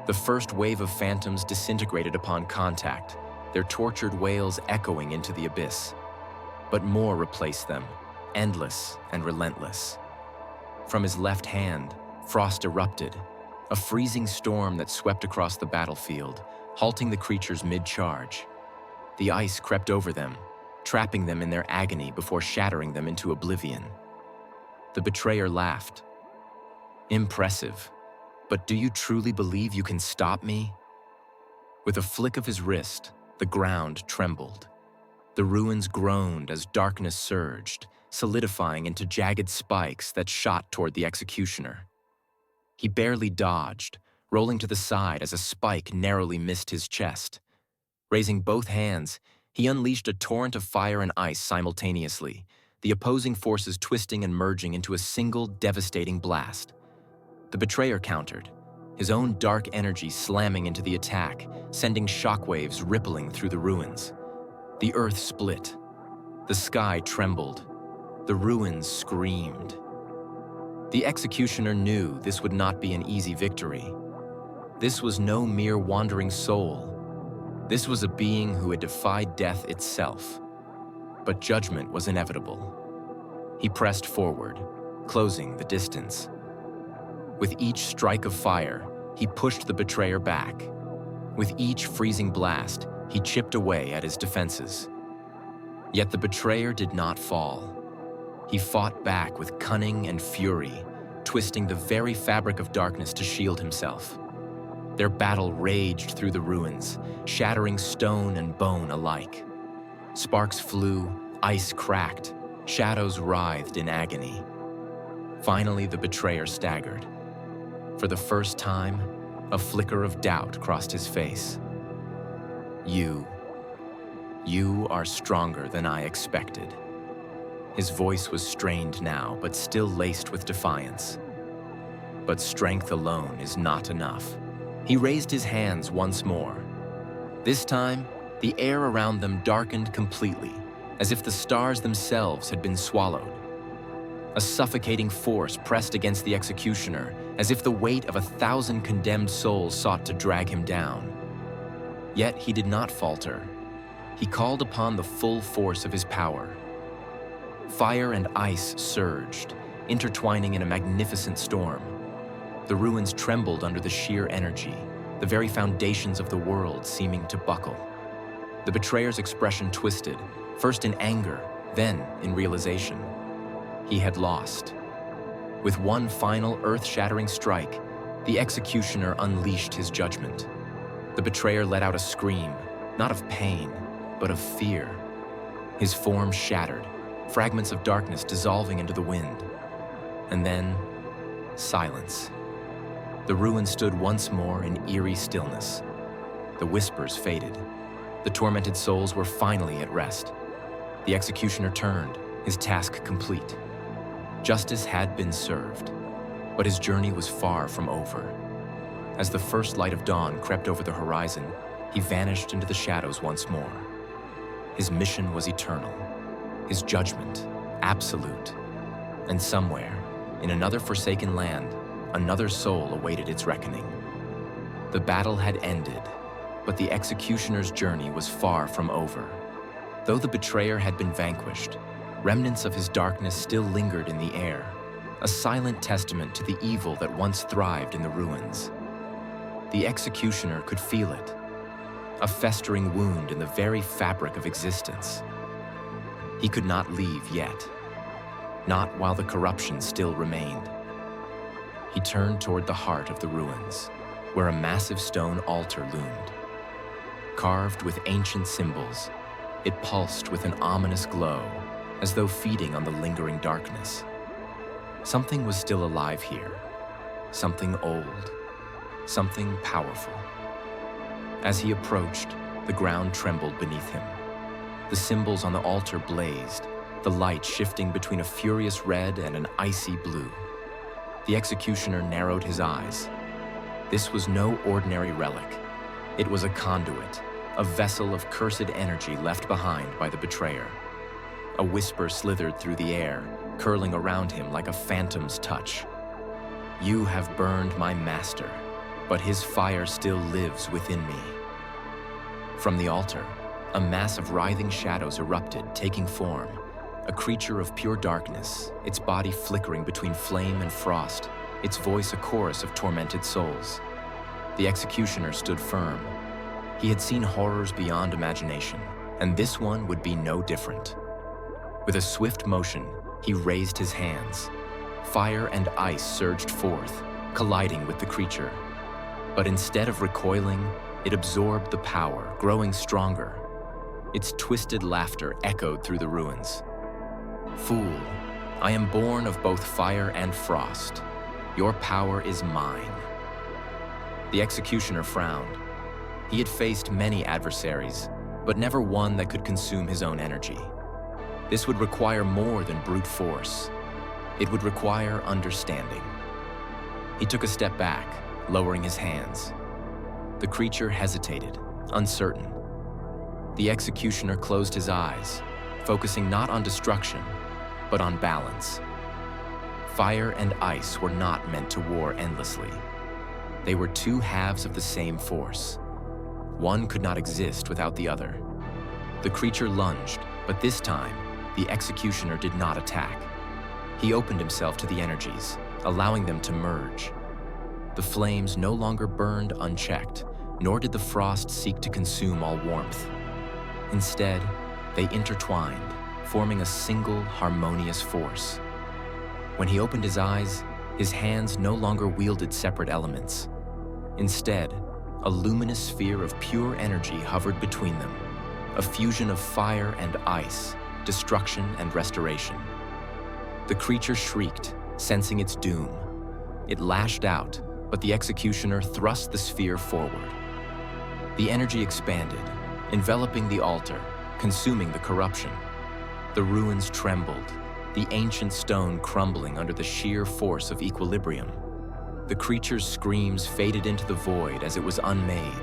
The first wave of phantoms disintegrated upon contact, their tortured wails echoing into the abyss. But more replaced them, endless and relentless. From his left hand, frost erupted, a freezing storm that swept across the battlefield, halting the creatures mid-charge. The ice crept over them, trapping them in their agony before shattering them into oblivion. The betrayer laughed. Impressive, but do you truly believe you can stop me? With a flick of his wrist, the ground trembled. The ruins groaned as darkness surged, solidifying into jagged spikes that shot toward the executioner. He barely dodged, rolling to the side as a spike narrowly missed his chest. Raising both hands, he unleashed a torrent of fire and ice simultaneously, the opposing forces twisting and merging into a single devastating blast. The betrayer countered, his own dark energy slamming into the attack, sending shockwaves rippling through the ruins. The earth split. The sky trembled. The ruins screamed. The executioner knew this would not be an easy victory. This was no mere wandering soul. This was a being who had defied death itself. But judgment was inevitable. He pressed forward, closing the distance. With each strike of fire, he pushed the betrayer back. With each freezing blast, he chipped away at his defenses. Yet the betrayer did not fall. He fought back with cunning and fury, twisting the very fabric of darkness to shield himself. Their battle raged through the ruins, shattering stone and bone alike. Sparks flew, ice cracked, shadows writhed in agony. Finally, the betrayer staggered. For the first time, a flicker of doubt crossed his face. You are stronger than I expected." His voice was strained now, but still laced with defiance. But strength alone is not enough. He raised his hands once more. This time, the air around them darkened completely, as if the stars themselves had been swallowed. A suffocating force pressed against the executioner, as if the weight of 1,000 condemned souls sought to drag him down. Yet he did not falter. He called upon the full force of his power. Fire and ice surged, intertwining in a magnificent storm. The ruins trembled under the sheer energy, the very foundations of the world seeming to buckle. The betrayer's expression twisted, first in anger, then in realization. He had lost. With one final earth-shattering strike, the executioner unleashed his judgment. The betrayer let out a scream, not of pain, but of fear. His form shattered, fragments of darkness dissolving into the wind. And then, silence. The ruin stood once more in eerie stillness. The whispers faded. The tormented souls were finally at rest. The executioner turned, his task complete. Justice had been served, but his journey was far from over. As the first light of dawn crept over the horizon, he vanished into the shadows once more. His mission was eternal, his judgment absolute. And somewhere, in another forsaken land, another soul awaited its reckoning. The battle had ended, but the executioner's journey was far from over. Though the betrayer had been vanquished, remnants of his darkness still lingered in the air, a silent testament to the evil that once thrived in the ruins. The executioner could feel it, a festering wound in the very fabric of existence. He could not leave yet, not while the corruption still remained. He turned toward the heart of the ruins, where a massive stone altar loomed. Carved with ancient symbols, it pulsed with an ominous glow, as though feeding on the lingering darkness. Something was still alive here, something old, something powerful. As he approached, the ground trembled beneath him. The symbols on the altar blazed, the light shifting between a furious red and an icy blue. The executioner narrowed his eyes. This was no ordinary relic. It was a conduit, a vessel of cursed energy left behind by the betrayer. A whisper slithered through the air, curling around him like a phantom's touch. "You have burned my master, but his fire still lives within me." From the altar, a mass of writhing shadows erupted, taking form. A creature of pure darkness, its body flickering between flame and frost, its voice a chorus of tormented souls. The executioner stood firm. He had seen horrors beyond imagination, and this one would be no different. With a swift motion, he raised his hands. Fire and ice surged forth, colliding with the creature. But instead of recoiling, it absorbed the power, growing stronger. Its twisted laughter echoed through the ruins. "Fool, I am born of both fire and frost. Your power is mine." The executioner frowned. He had faced many adversaries, but never one that could consume his own energy. This would require more than brute force. It would require understanding. He took a step back, lowering his hands. The creature hesitated, uncertain. The executioner closed his eyes, focusing not on destruction, but on balance. Fire and ice were not meant to war endlessly. They were two halves of the same force. One could not exist without the other. The creature lunged, but this time, the executioner did not attack. He opened himself to the energies, allowing them to merge. The flames no longer burned unchecked, nor did the frost seek to consume all warmth. Instead, they intertwined, forming a single harmonious force. When he opened his eyes, his hands no longer wielded separate elements. Instead, a luminous sphere of pure energy hovered between them, a fusion of fire and ice, destruction and restoration. The creature shrieked, sensing its doom. It lashed out, but the executioner thrust the sphere forward. The energy expanded, enveloping the altar, consuming the corruption. The ruins trembled, the ancient stone crumbling under the sheer force of equilibrium. The creature's screams faded into the void as it was unmade,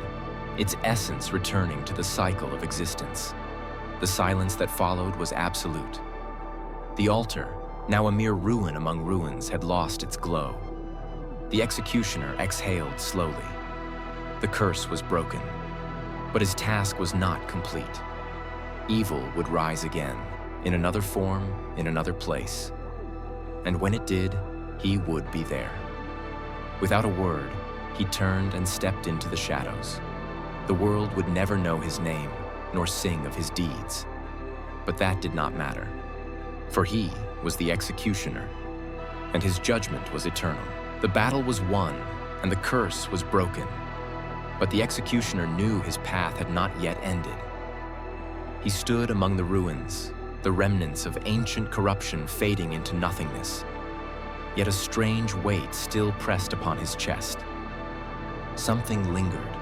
its essence returning to the cycle of existence. The silence that followed was absolute. The altar, now a mere ruin among ruins, had lost its glow. The executioner exhaled slowly. The curse was broken, but his task was not complete. Evil would rise again, in another form, in another place. And when it did, he would be there. Without a word, he turned and stepped into the shadows. The world would never know his name, nor sing of his deeds. But that did not matter, for he was the executioner, and his judgment was eternal. The battle was won, and the curse was broken. But the executioner knew his path had not yet ended. He stood among the ruins, the remnants of ancient corruption fading into nothingness. Yet a strange weight still pressed upon his chest. Something lingered,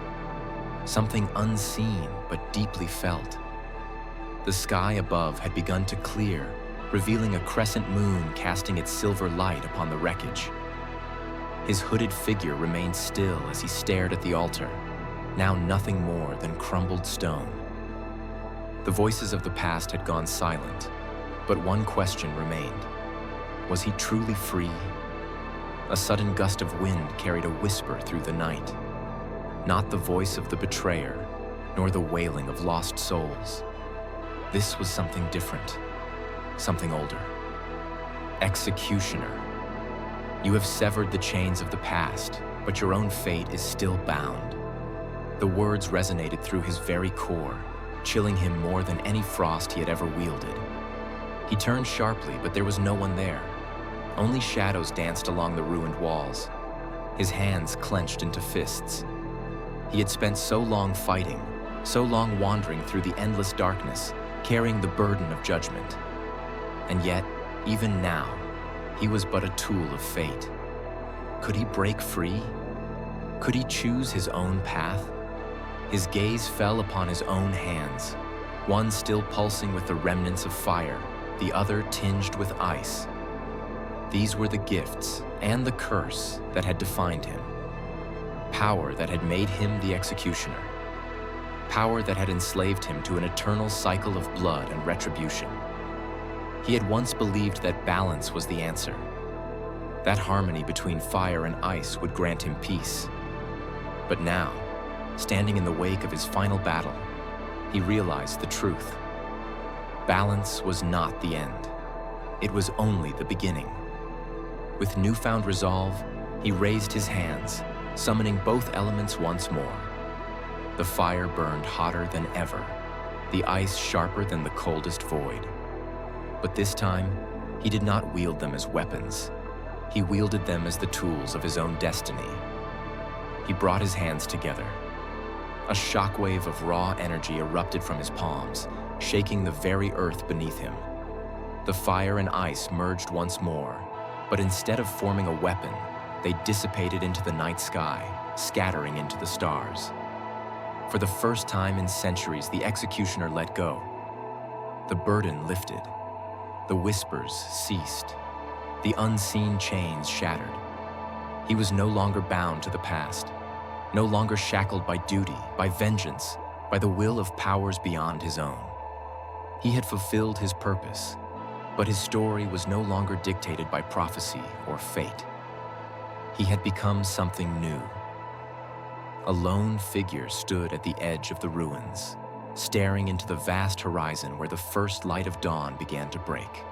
something unseen but deeply felt. The sky above had begun to clear, revealing a crescent moon casting its silver light upon the wreckage. His hooded figure remained still as he stared at the altar, now nothing more than crumbled stone. The voices of the past had gone silent, but one question remained. Was he truly free? A sudden gust of wind carried a whisper through the night. Not the voice of the betrayer, nor the wailing of lost souls. This was something different, something older. Executioner. You have severed the chains of the past, but your own fate is still bound. The words resonated through his very core, chilling him more than any frost he had ever wielded. He turned sharply, but there was no one there. Only shadows danced along the ruined walls. His hands clenched into fists. He had spent so long fighting, so long wandering through the endless darkness, carrying the burden of judgment. And yet, even now, he was but a tool of fate. Could he break free? Could he choose his own path? His gaze fell upon his own hands, one still pulsing with the remnants of fire, the other tinged with ice. These were the gifts and the curse that had defined him. Power that had made him the executioner. Power that had enslaved him to an eternal cycle of blood and retribution. He had once believed that balance was the answer. That harmony between fire and ice would grant him peace. But now, standing in the wake of his final battle, he realized the truth. Balance was not the end. It was only the beginning. With newfound resolve, he raised his hands, summoning both elements once more. The fire burned hotter than ever, the ice sharper than the coldest void. But this time, he did not wield them as weapons. He wielded them as the tools of his own destiny. He brought his hands together. A shockwave of raw energy erupted from his palms, shaking the very earth beneath him. The fire and ice merged once more, but instead of forming a weapon, they dissipated into the night sky, scattering into the stars. For the first time in centuries, the executioner let go. The burden lifted. The whispers ceased. The unseen chains shattered. He was no longer bound to the past, no longer shackled by duty, by vengeance, by the will of powers beyond his own. He had fulfilled his purpose, but his story was no longer dictated by prophecy or fate. He had become something new. A lone figure stood at the edge of the ruins, staring into the vast horizon where the first light of dawn began to break.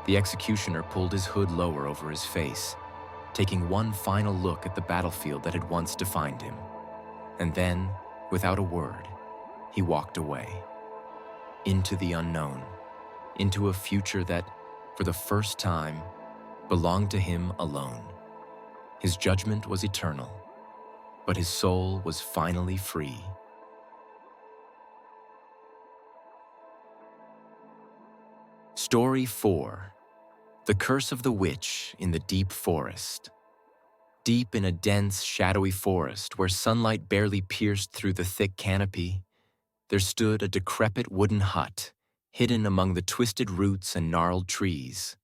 The executioner pulled his hood lower over his face, taking one final look at the battlefield that had once defined him. And then, without a word, he walked away. Into the unknown, into a future that, for the first time, belonged to him alone. His judgment was eternal, but his soul was finally free. Story 4. The Curse of the Witch in the Deep Forest. Deep in a dense, shadowy forest where sunlight barely pierced through the thick canopy, there stood a decrepit wooden hut, hidden among the twisted roots and gnarled trees.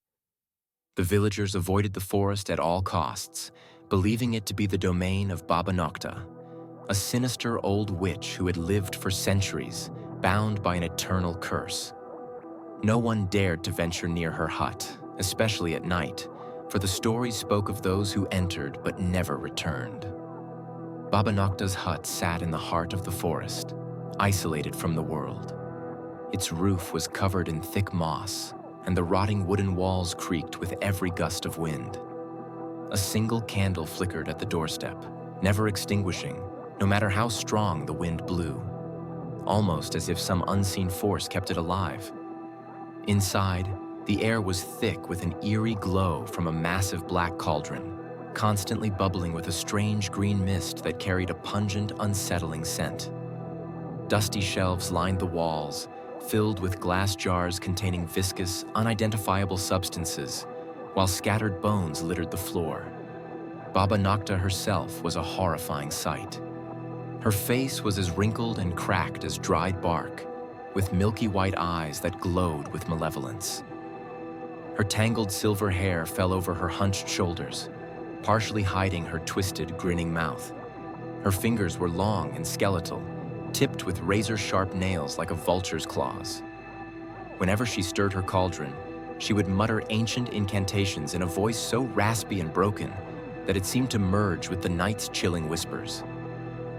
The villagers avoided the forest at all costs, believing it to be the domain of Baba Nocta, a sinister old witch who had lived for centuries, bound by an eternal curse. No one dared to venture near her hut, especially at night, for the stories spoke of those who entered but never returned. Baba Nocta's hut sat in the heart of the forest, isolated from the world. Its roof was covered in thick moss, and the rotting wooden walls creaked with every gust of wind. A single candle flickered at the doorstep, never extinguishing, no matter how strong the wind blew, almost as if some unseen force kept it alive. Inside, the air was thick with an eerie glow from a massive black cauldron, constantly bubbling with a strange green mist that carried a pungent, unsettling scent. Dusty shelves lined the walls, filled with glass jars containing viscous, unidentifiable substances, while scattered bones littered the floor. Baba Nocta herself was a horrifying sight. Her face was as wrinkled and cracked as dried bark, with milky white eyes that glowed with malevolence. Her tangled silver hair fell over her hunched shoulders, partially hiding her twisted, grinning mouth. Her fingers were long and skeletal, tipped with razor-sharp nails like a vulture's claws. Whenever she stirred her cauldron, she would mutter ancient incantations in a voice so raspy and broken that it seemed to merge with the night's chilling whispers.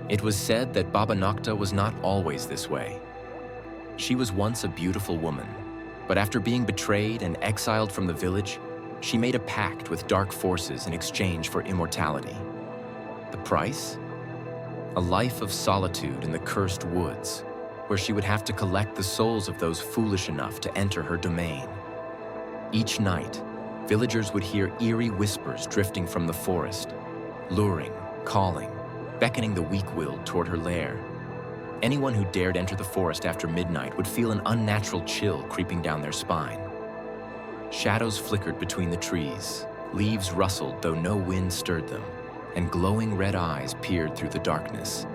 It was said that Baba Nocta was not always this way. She was once a beautiful woman, but after being betrayed and exiled from the village, she made a pact with dark forces in exchange for immortality. The price? A life of solitude in the cursed woods, where she would have to collect the souls of those foolish enough to enter her domain. Each night, villagers would hear eerie whispers drifting from the forest, luring, calling, beckoning the weak-willed toward her lair. Anyone who dared enter the forest after midnight would feel an unnatural chill creeping down their spine. Shadows flickered between the trees, leaves rustled though no wind stirred them, and glowing red eyes peered through the darkness.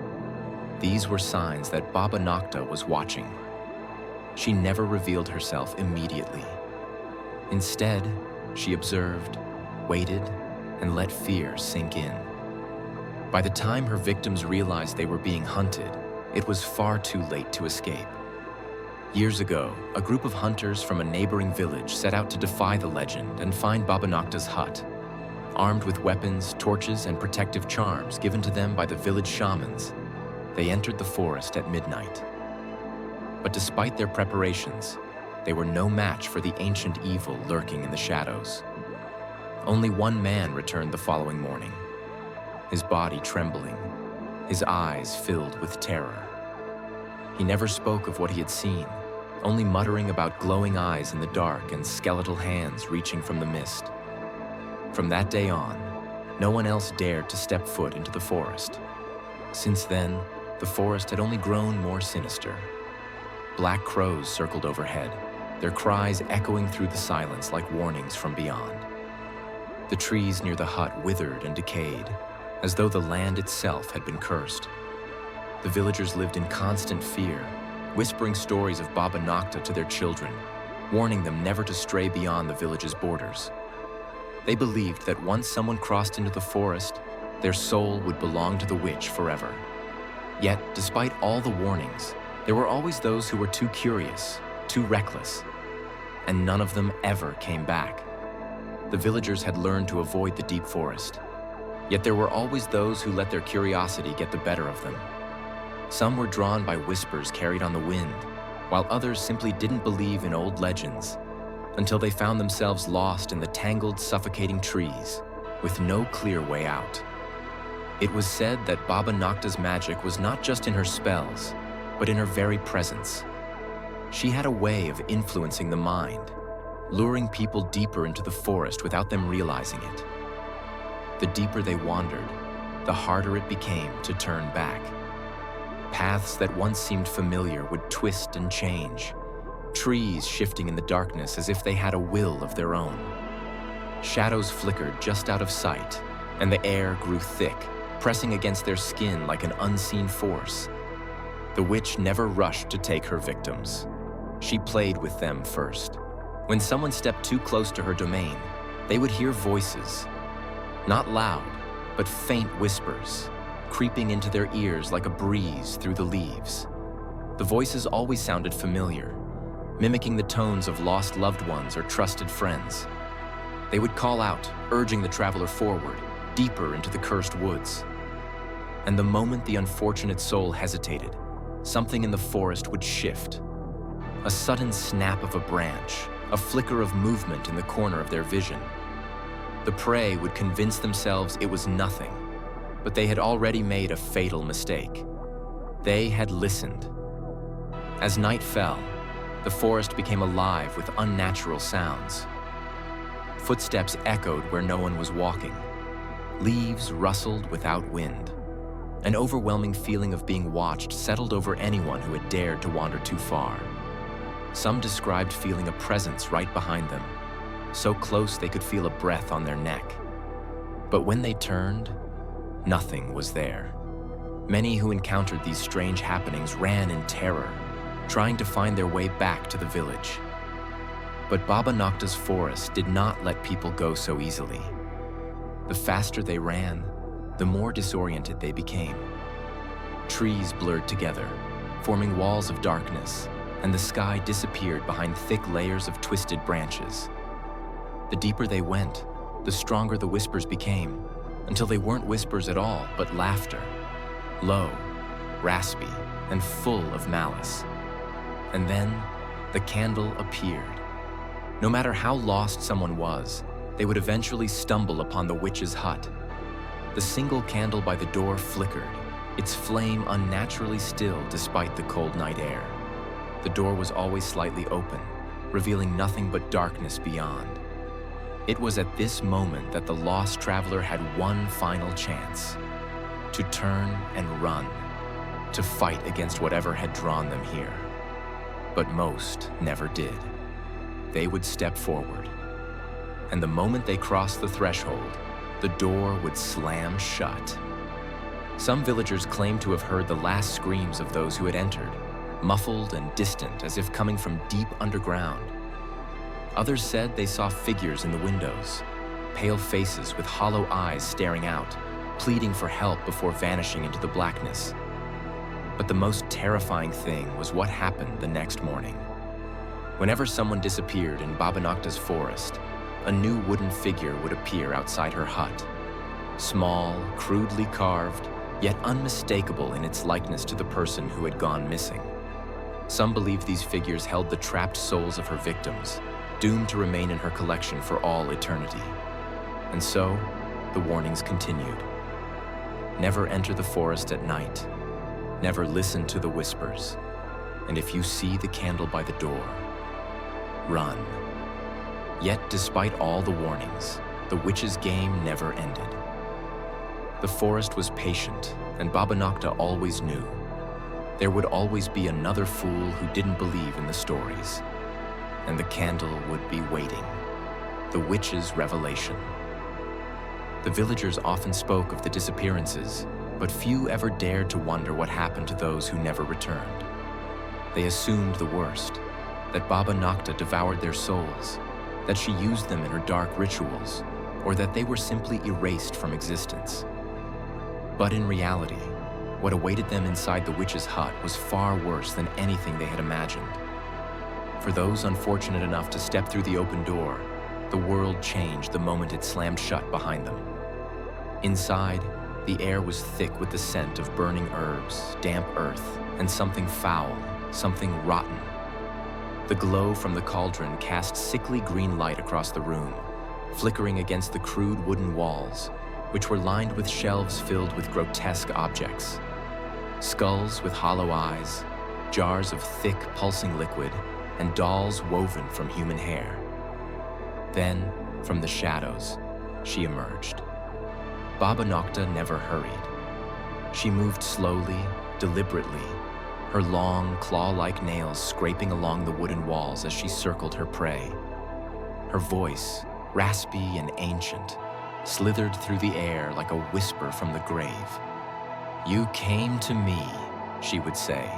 These were signs that Baba Nocta was watching. She never revealed herself immediately. Instead, she observed, waited, and let fear sink in. By the time her victims realized they were being hunted, it was far too late to escape. Years ago, a group of hunters from a neighboring village set out to defy the legend and find Baba Nocta's hut. Armed with weapons, torches, and protective charms given to them by the village shamans, they entered the forest at midnight. But despite their preparations, they were no match for the ancient evil lurking in the shadows. Only one man returned the following morning, his body trembling, his eyes filled with terror. He never spoke of what he had seen, only muttering about glowing eyes in the dark and skeletal hands reaching from the mist. From that day on, no one else dared to step foot into the forest. Since then, the forest had only grown more sinister. Black crows circled overhead, their cries echoing through the silence like warnings from beyond. The trees near the hut withered and decayed, as though the land itself had been cursed. The villagers lived in constant fear, whispering stories of Baba Nocta to their children, warning them never to stray beyond the village's borders. They believed that once someone crossed into the forest, their soul would belong to the witch forever. Yet, despite all the warnings, there were always those who were too curious, too reckless, and none of them ever came back. The villagers had learned to avoid the deep forest, yet there were always those who let their curiosity get the better of them. Some were drawn by whispers carried on the wind, while others simply didn't believe in old legends, until they found themselves lost in the tangled, suffocating trees, with no clear way out. It was said that Baba Nocta's magic was not just in her spells, but in her very presence. She had a way of influencing the mind, luring people deeper into the forest without them realizing it. The deeper they wandered, the harder it became to turn back. Paths that once seemed familiar would twist and change, trees shifting in the darkness as if they had a will of their own. Shadows flickered just out of sight, and the air grew thick, pressing against their skin like an unseen force. The witch never rushed to take her victims. She played with them first. When someone stepped too close to her domain, they would hear voices, not loud, but faint whispers, creeping into their ears like a breeze through the leaves. The voices always sounded familiar, mimicking the tones of lost loved ones or trusted friends. They would call out, urging the traveler forward, deeper into the cursed woods. And the moment the unfortunate soul hesitated, something in the forest would shift. A sudden snap of a branch, a flicker of movement in the corner of their vision. The prey would convince themselves it was nothing, but they had already made a fatal mistake. They had listened. As night fell, the forest became alive with unnatural sounds. Footsteps echoed where no one was walking. Leaves rustled without wind. An overwhelming feeling of being watched settled over anyone who had dared to wander too far. Some described feeling a presence right behind them, so close they could feel a breath on their neck. But when they turned, nothing was there. Many who encountered these strange happenings ran in terror, trying to find their way back to the village. But Baba Nocta's forest did not let people go so easily. The faster they ran, the more disoriented they became. Trees blurred together, forming walls of darkness, and the sky disappeared behind thick layers of twisted branches. The deeper they went, the stronger the whispers became, until they weren't whispers at all, but laughter. Low, raspy, and full of malice. And then, the candle appeared. No matter how lost someone was, they would eventually stumble upon the witch's hut. The single candle by the door flickered, its flame unnaturally still despite the cold night air. The door was always slightly open, revealing nothing but darkness beyond. It was at this moment that the lost traveler had one final chance: to turn and run, to fight against whatever had drawn them here. But most never did. They would step forward, and the moment they crossed the threshold, the door would slam shut. Some villagers claimed to have heard the last screams of those who had entered, muffled and distant as if coming from deep underground. Others said they saw figures in the windows, pale faces with hollow eyes staring out, pleading for help before vanishing into the blackness. But the most terrifying thing was what happened the next morning. Whenever someone disappeared in Baba Nocta's forest, a new wooden figure would appear outside her hut. Small, crudely carved, yet unmistakable in its likeness to the person who had gone missing. Some believed these figures held the trapped souls of her victims, doomed to remain in her collection for all eternity. And so, the warnings continued. Never enter the forest at night. Never listen to the whispers. And if you see the candle by the door, run. Yet, despite all the warnings, the witch's game never ended. The forest was patient, and Baba Nocta always knew. There would always be another fool who didn't believe in the stories. and the candle would be waiting. The witch's revelation. The villagers often spoke of the disappearances, but few ever dared to wonder what happened to those who never returned. They assumed the worst, that Baba Nocta devoured their souls, that she used them in her dark rituals, or that they were simply erased from existence. But in reality, what awaited them inside the witch's hut was far worse than anything they had imagined. For those unfortunate enough to step through the open door, the world changed the moment it slammed shut behind them. Inside, the air was thick with the scent of burning herbs, damp earth, and something foul, something rotten. The glow from the cauldron cast sickly green light across the room, flickering against the crude wooden walls, which were lined with shelves filled with grotesque objects. Skulls with hollow eyes, jars of thick, pulsing liquid, and dolls woven from human hair. Then, from the shadows, she emerged. Baba Nocta never hurried. She moved slowly, deliberately, her long, claw-like nails scraping along the wooden walls as she circled her prey. Her voice, raspy and ancient, slithered through the air like a whisper from the grave. "You came to me," she would say,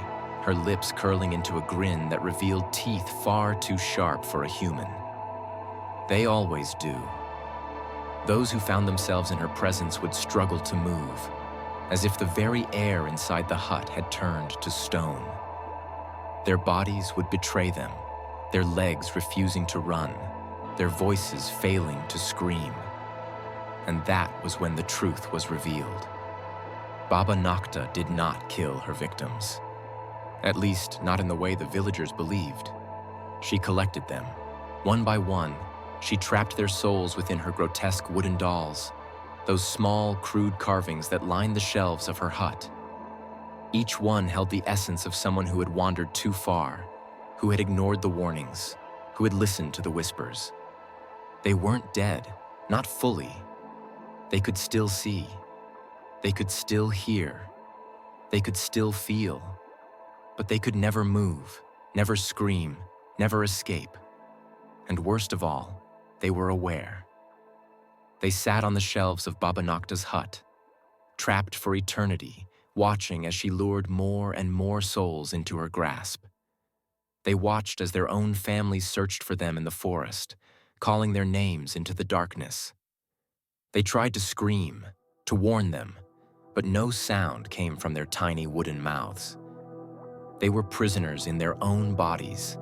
her lips curling into a grin that revealed teeth far too sharp for a human. They always do. Those who found themselves in her presence would struggle to move, as if the very air inside the hut had turned to stone. Their bodies would betray them, their legs refusing to run, their voices failing to scream. And that was when the truth was revealed. Baba Nocta did not kill her victims. At least, not in the way the villagers believed. She collected them. One by one, she trapped their souls within her grotesque wooden dolls, those small, crude carvings that lined the shelves of her hut. Each one held the essence of someone who had wandered too far, who had ignored the warnings, who had listened to the whispers. They weren't dead, not fully. They could still see. They could still hear. They could still feel. But they could never move, never scream, never escape. And worst of all, they were aware. They sat on the shelves of Baba Nocta's hut, trapped for eternity, watching as she lured more and more souls into her grasp. They watched as their own families searched for them in the forest, calling their names into the darkness. They tried to scream, to warn them, but no sound came from their tiny wooden mouths. They were prisoners in their own bodies,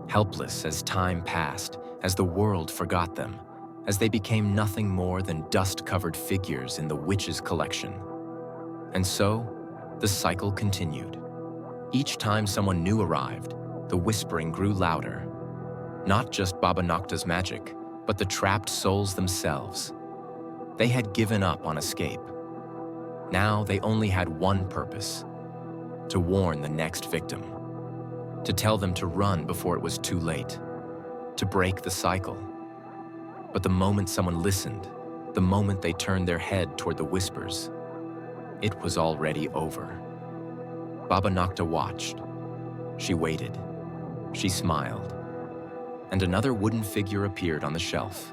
helpless as time passed, as the world forgot them, as they became nothing more than dust-covered figures in the witch's collection. And so, the cycle continued. Each time someone new arrived, the whispering grew louder. Not just Baba Nocta's magic, but the trapped souls themselves. They had given up on escape. Now they only had one purpose: to warn the next victim, to tell them to run before it was too late, to break the cycle. But the moment someone listened, the moment they turned their head toward the whispers, it was already over. Baba Nocta watched. She waited. She smiled. And another wooden figure appeared on the shelf.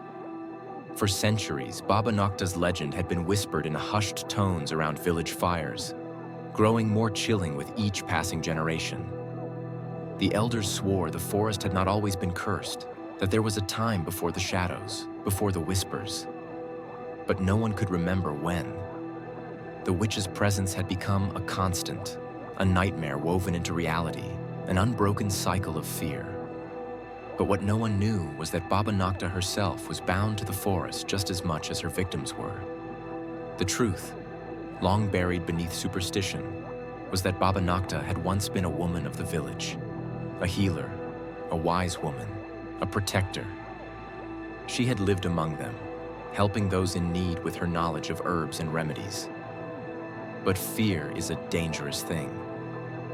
For centuries, Baba Nocta's legend had been whispered in hushed tones around village fires, growing more chilling with each passing generation. The elders swore the forest had not always been cursed, that there was a time before the shadows, before the whispers. But no one could remember when. The witch's presence had become a constant, a nightmare woven into reality, an unbroken cycle of fear. But what no one knew was that Baba Nocta herself was bound to the forest just as much as her victims were. The truth, long buried beneath superstition, was that Baba Nocta had once been a woman of the village, a healer, a wise woman, a protector. She had lived among them, helping those in need with her knowledge of herbs and remedies. But fear is a dangerous thing.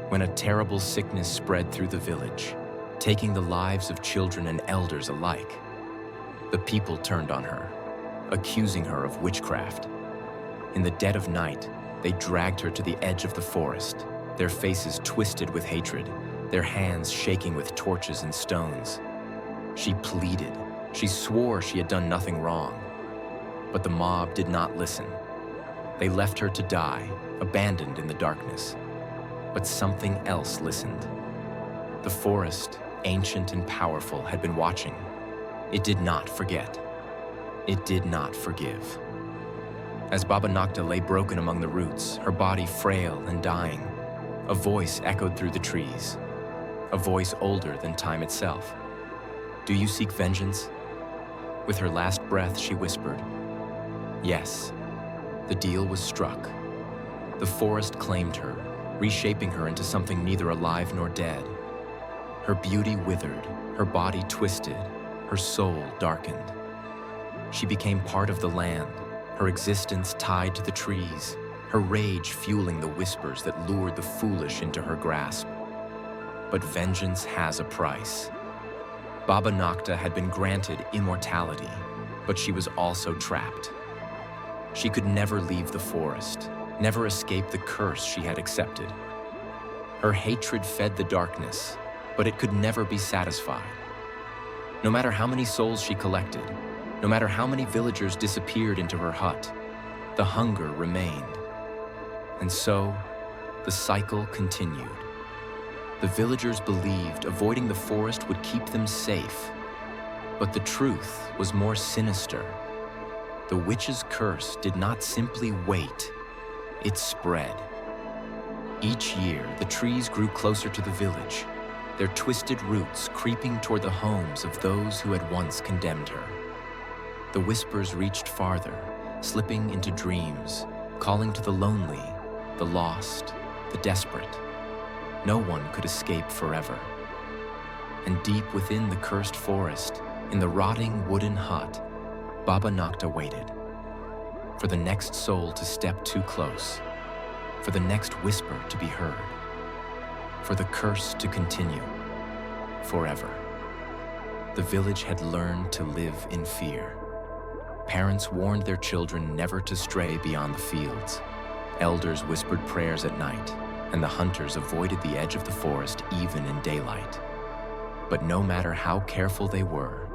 When a terrible sickness spread through the village, taking the lives of children and elders alike, the people turned on her, accusing her of witchcraft. In the dead of night, they dragged her to the edge of the forest, their faces twisted with hatred, their hands shaking with torches and stones. She pleaded. She swore she had done nothing wrong. But the mob did not listen. They left her to die, abandoned in the darkness. But something else listened. The forest, ancient and powerful, had been watching. It did not forget. It did not forgive. As Baba Nocta lay broken among the roots, her body frail and dying, a voice echoed through the trees, a voice older than time itself. "Do you seek vengeance?" With her last breath, she whispered, "Yes." The deal was struck. The forest claimed her, reshaping her into something neither alive nor dead. Her beauty withered, her body twisted, her soul darkened. She became part of the land, her existence tied to the trees, her rage fueling the whispers that lured the foolish into her grasp. But vengeance has a price. Baba Nocta had been granted immortality, but she was also trapped. She could never leave the forest, never escape the curse she had accepted. Her hatred fed the darkness, but it could never be satisfied. No matter how many souls she collected, no matter how many villagers disappeared into her hut, the hunger remained. And so, the cycle continued. The villagers believed avoiding the forest would keep them safe. But the truth was more sinister. The witch's curse did not simply wait, it spread. Each year, the trees grew closer to the village, their twisted roots creeping toward the homes of those who had once condemned her. The whispers reached farther, slipping into dreams, calling to the lonely, the lost, the desperate. No one could escape forever. And deep within the cursed forest, in the rotting wooden hut, Baba Nocta waited. For the next soul to step too close, for the next whisper to be heard, for the curse to continue forever. The village had learned to live in fear. Parents warned their children never to stray beyond the fields. Elders whispered prayers at night, and the hunters avoided the edge of the forest even in daylight. But no matter how careful they were,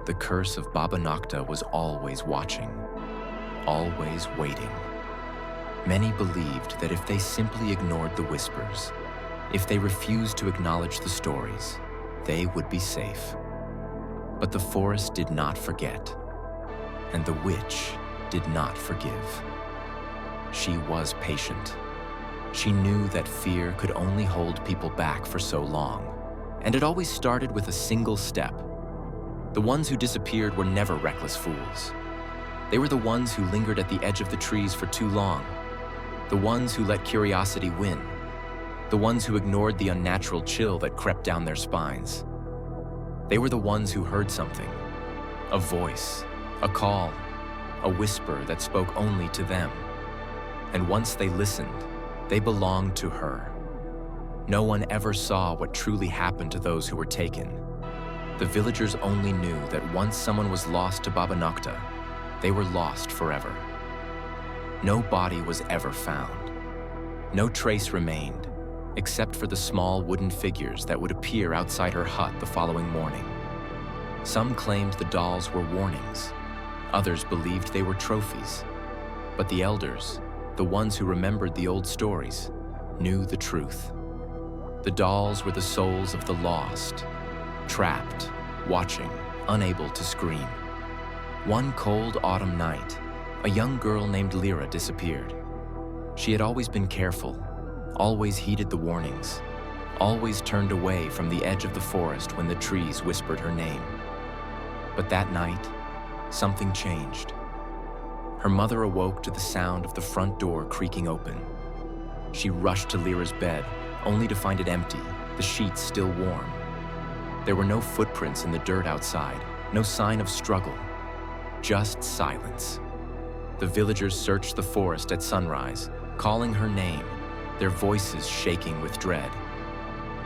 the curse of Baba Nocta was always watching, always waiting. Many believed that if they simply ignored the whispers, if they refused to acknowledge the stories, they would be safe. But the forest did not forget, and the witch did not forgive. She was patient. She knew that fear could only hold people back for so long, and it always started with a single step. The ones who disappeared were never reckless fools. They were the ones who lingered at the edge of the trees for too long, the ones who let curiosity win, the ones who ignored the unnatural chill that crept down their spines. They were the ones who heard something, a voice, a call, a whisper that spoke only to them. And once they listened, they belonged to her. No one ever saw what truly happened to those who were taken. The villagers only knew that once someone was lost to Baba Nocta, they were lost forever. No body was ever found. No trace remained, except for the small wooden figures that would appear outside her hut the following morning. Some claimed the dolls were warnings. Others believed they were trophies. But the elders, the ones who remembered the old stories, knew the truth. The dolls were the souls of the lost, trapped, watching, unable to scream. One cold autumn night, a young girl named Lyra disappeared. She had always been careful, always heeded the warnings, always turned away from the edge of the forest when the trees whispered her name. But that night, something changed. Her mother awoke to the sound of the front door creaking open. She rushed to Lyra's bed, only to find it empty, the sheets still warm. There were no footprints in the dirt outside, no sign of struggle, just silence. The villagers searched the forest at sunrise, calling her name, their voices shaking with dread.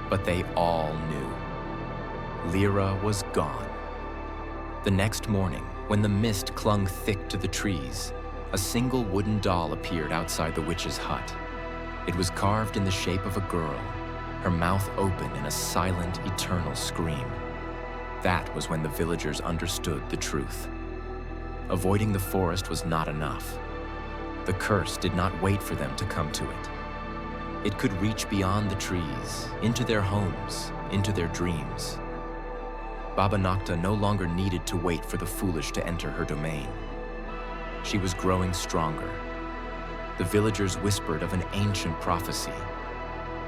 But they all knew. Lyra was gone. The next morning, when the mist clung thick to the trees, a single wooden doll appeared outside the witch's hut. It was carved in the shape of a girl, her mouth open in a silent, eternal scream. That was when the villagers understood the truth. Avoiding the forest was not enough. The curse did not wait for them to come to it. It could reach beyond the trees, into their homes, into their dreams. Baba Nocta no longer needed to wait for the foolish to enter her domain. She was growing stronger. The villagers whispered of an ancient prophecy,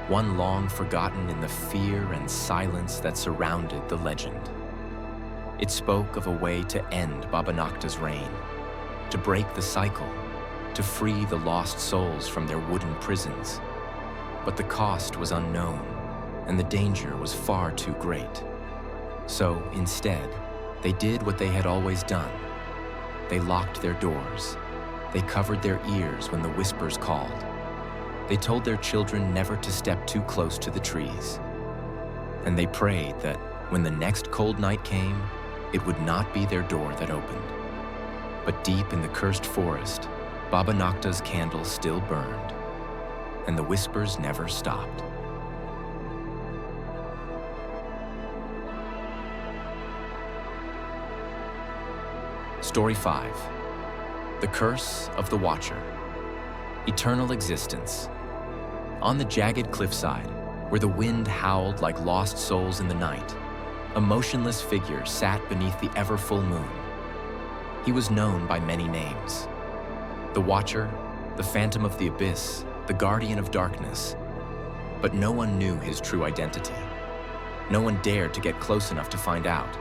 one long forgotten in the fear and silence that surrounded the legend. It spoke of a way to end Baba Nocta's reign, to break the cycle, to free the lost souls from their wooden prisons. But the cost was unknown, and the danger was far too great. So, instead, they did what they had always done. They locked their doors. They covered their ears when the whispers called. They told their children never to step too close to the trees. And they prayed that when the next cold night came, it would not be their door that opened. But deep in the cursed forest, Baba Nocta's candle still burned, and the whispers never stopped. Story 5. The Curse of the Watcher. Eternal existence. On the jagged cliffside, where the wind howled like lost souls in the night, a motionless figure sat beneath the ever-full moon. He was known by many names. The Watcher, the Phantom of the Abyss, the Guardian of Darkness. But no one knew his true identity. No one dared to get close enough to find out.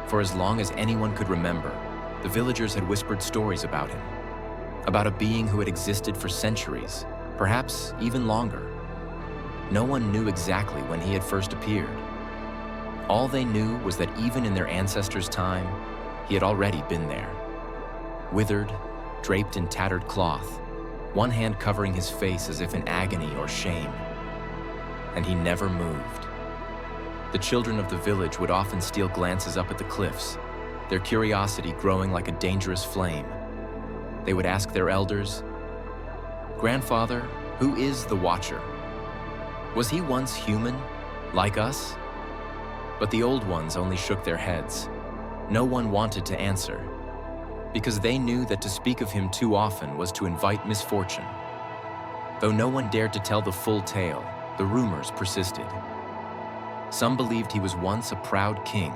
For as long as anyone could remember, the villagers had whispered stories about him, about a being who had existed for centuries, perhaps even longer. No one knew exactly when he had first appeared. All they knew was that even in their ancestors' time, he had already been there. Withered, draped in tattered cloth, one hand covering his face as if in agony or shame. And he never moved. The children of the village would often steal glances up at the cliffs, their curiosity growing like a dangerous flame. They would ask their elders, "Grandfather, who is the Watcher? Was he once human, like us?" But the old ones only shook their heads. No one wanted to answer, because they knew that to speak of him too often was to invite misfortune. Though no one dared to tell the full tale, the rumors persisted. Some believed he was once a proud king,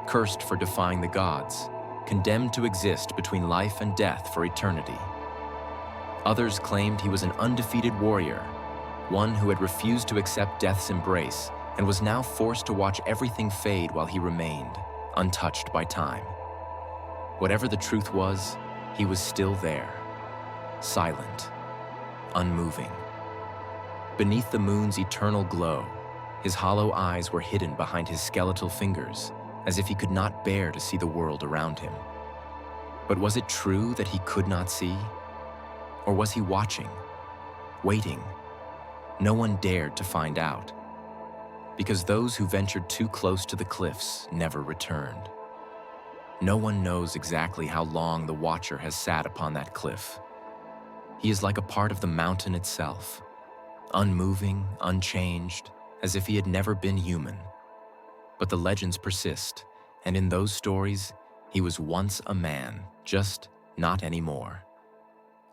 cursed for defying the gods, condemned to exist between life and death for eternity. Others claimed he was an undefeated warrior, one who had refused to accept death's embrace and was now forced to watch everything fade while he remained, untouched by time. Whatever the truth was, he was still there, silent, unmoving. Beneath the moon's eternal glow, his hollow eyes were hidden behind his skeletal fingers, as if he could not bear to see the world around him. But was it true that he could not see? Or was he watching, waiting? No one dared to find out, because those who ventured too close to the cliffs never returned. No one knows exactly how long the Watcher has sat upon that cliff. He is like a part of the mountain itself, unmoving, unchanged, as if he had never been human. But the legends persist, and in those stories, he was once a man, just not anymore.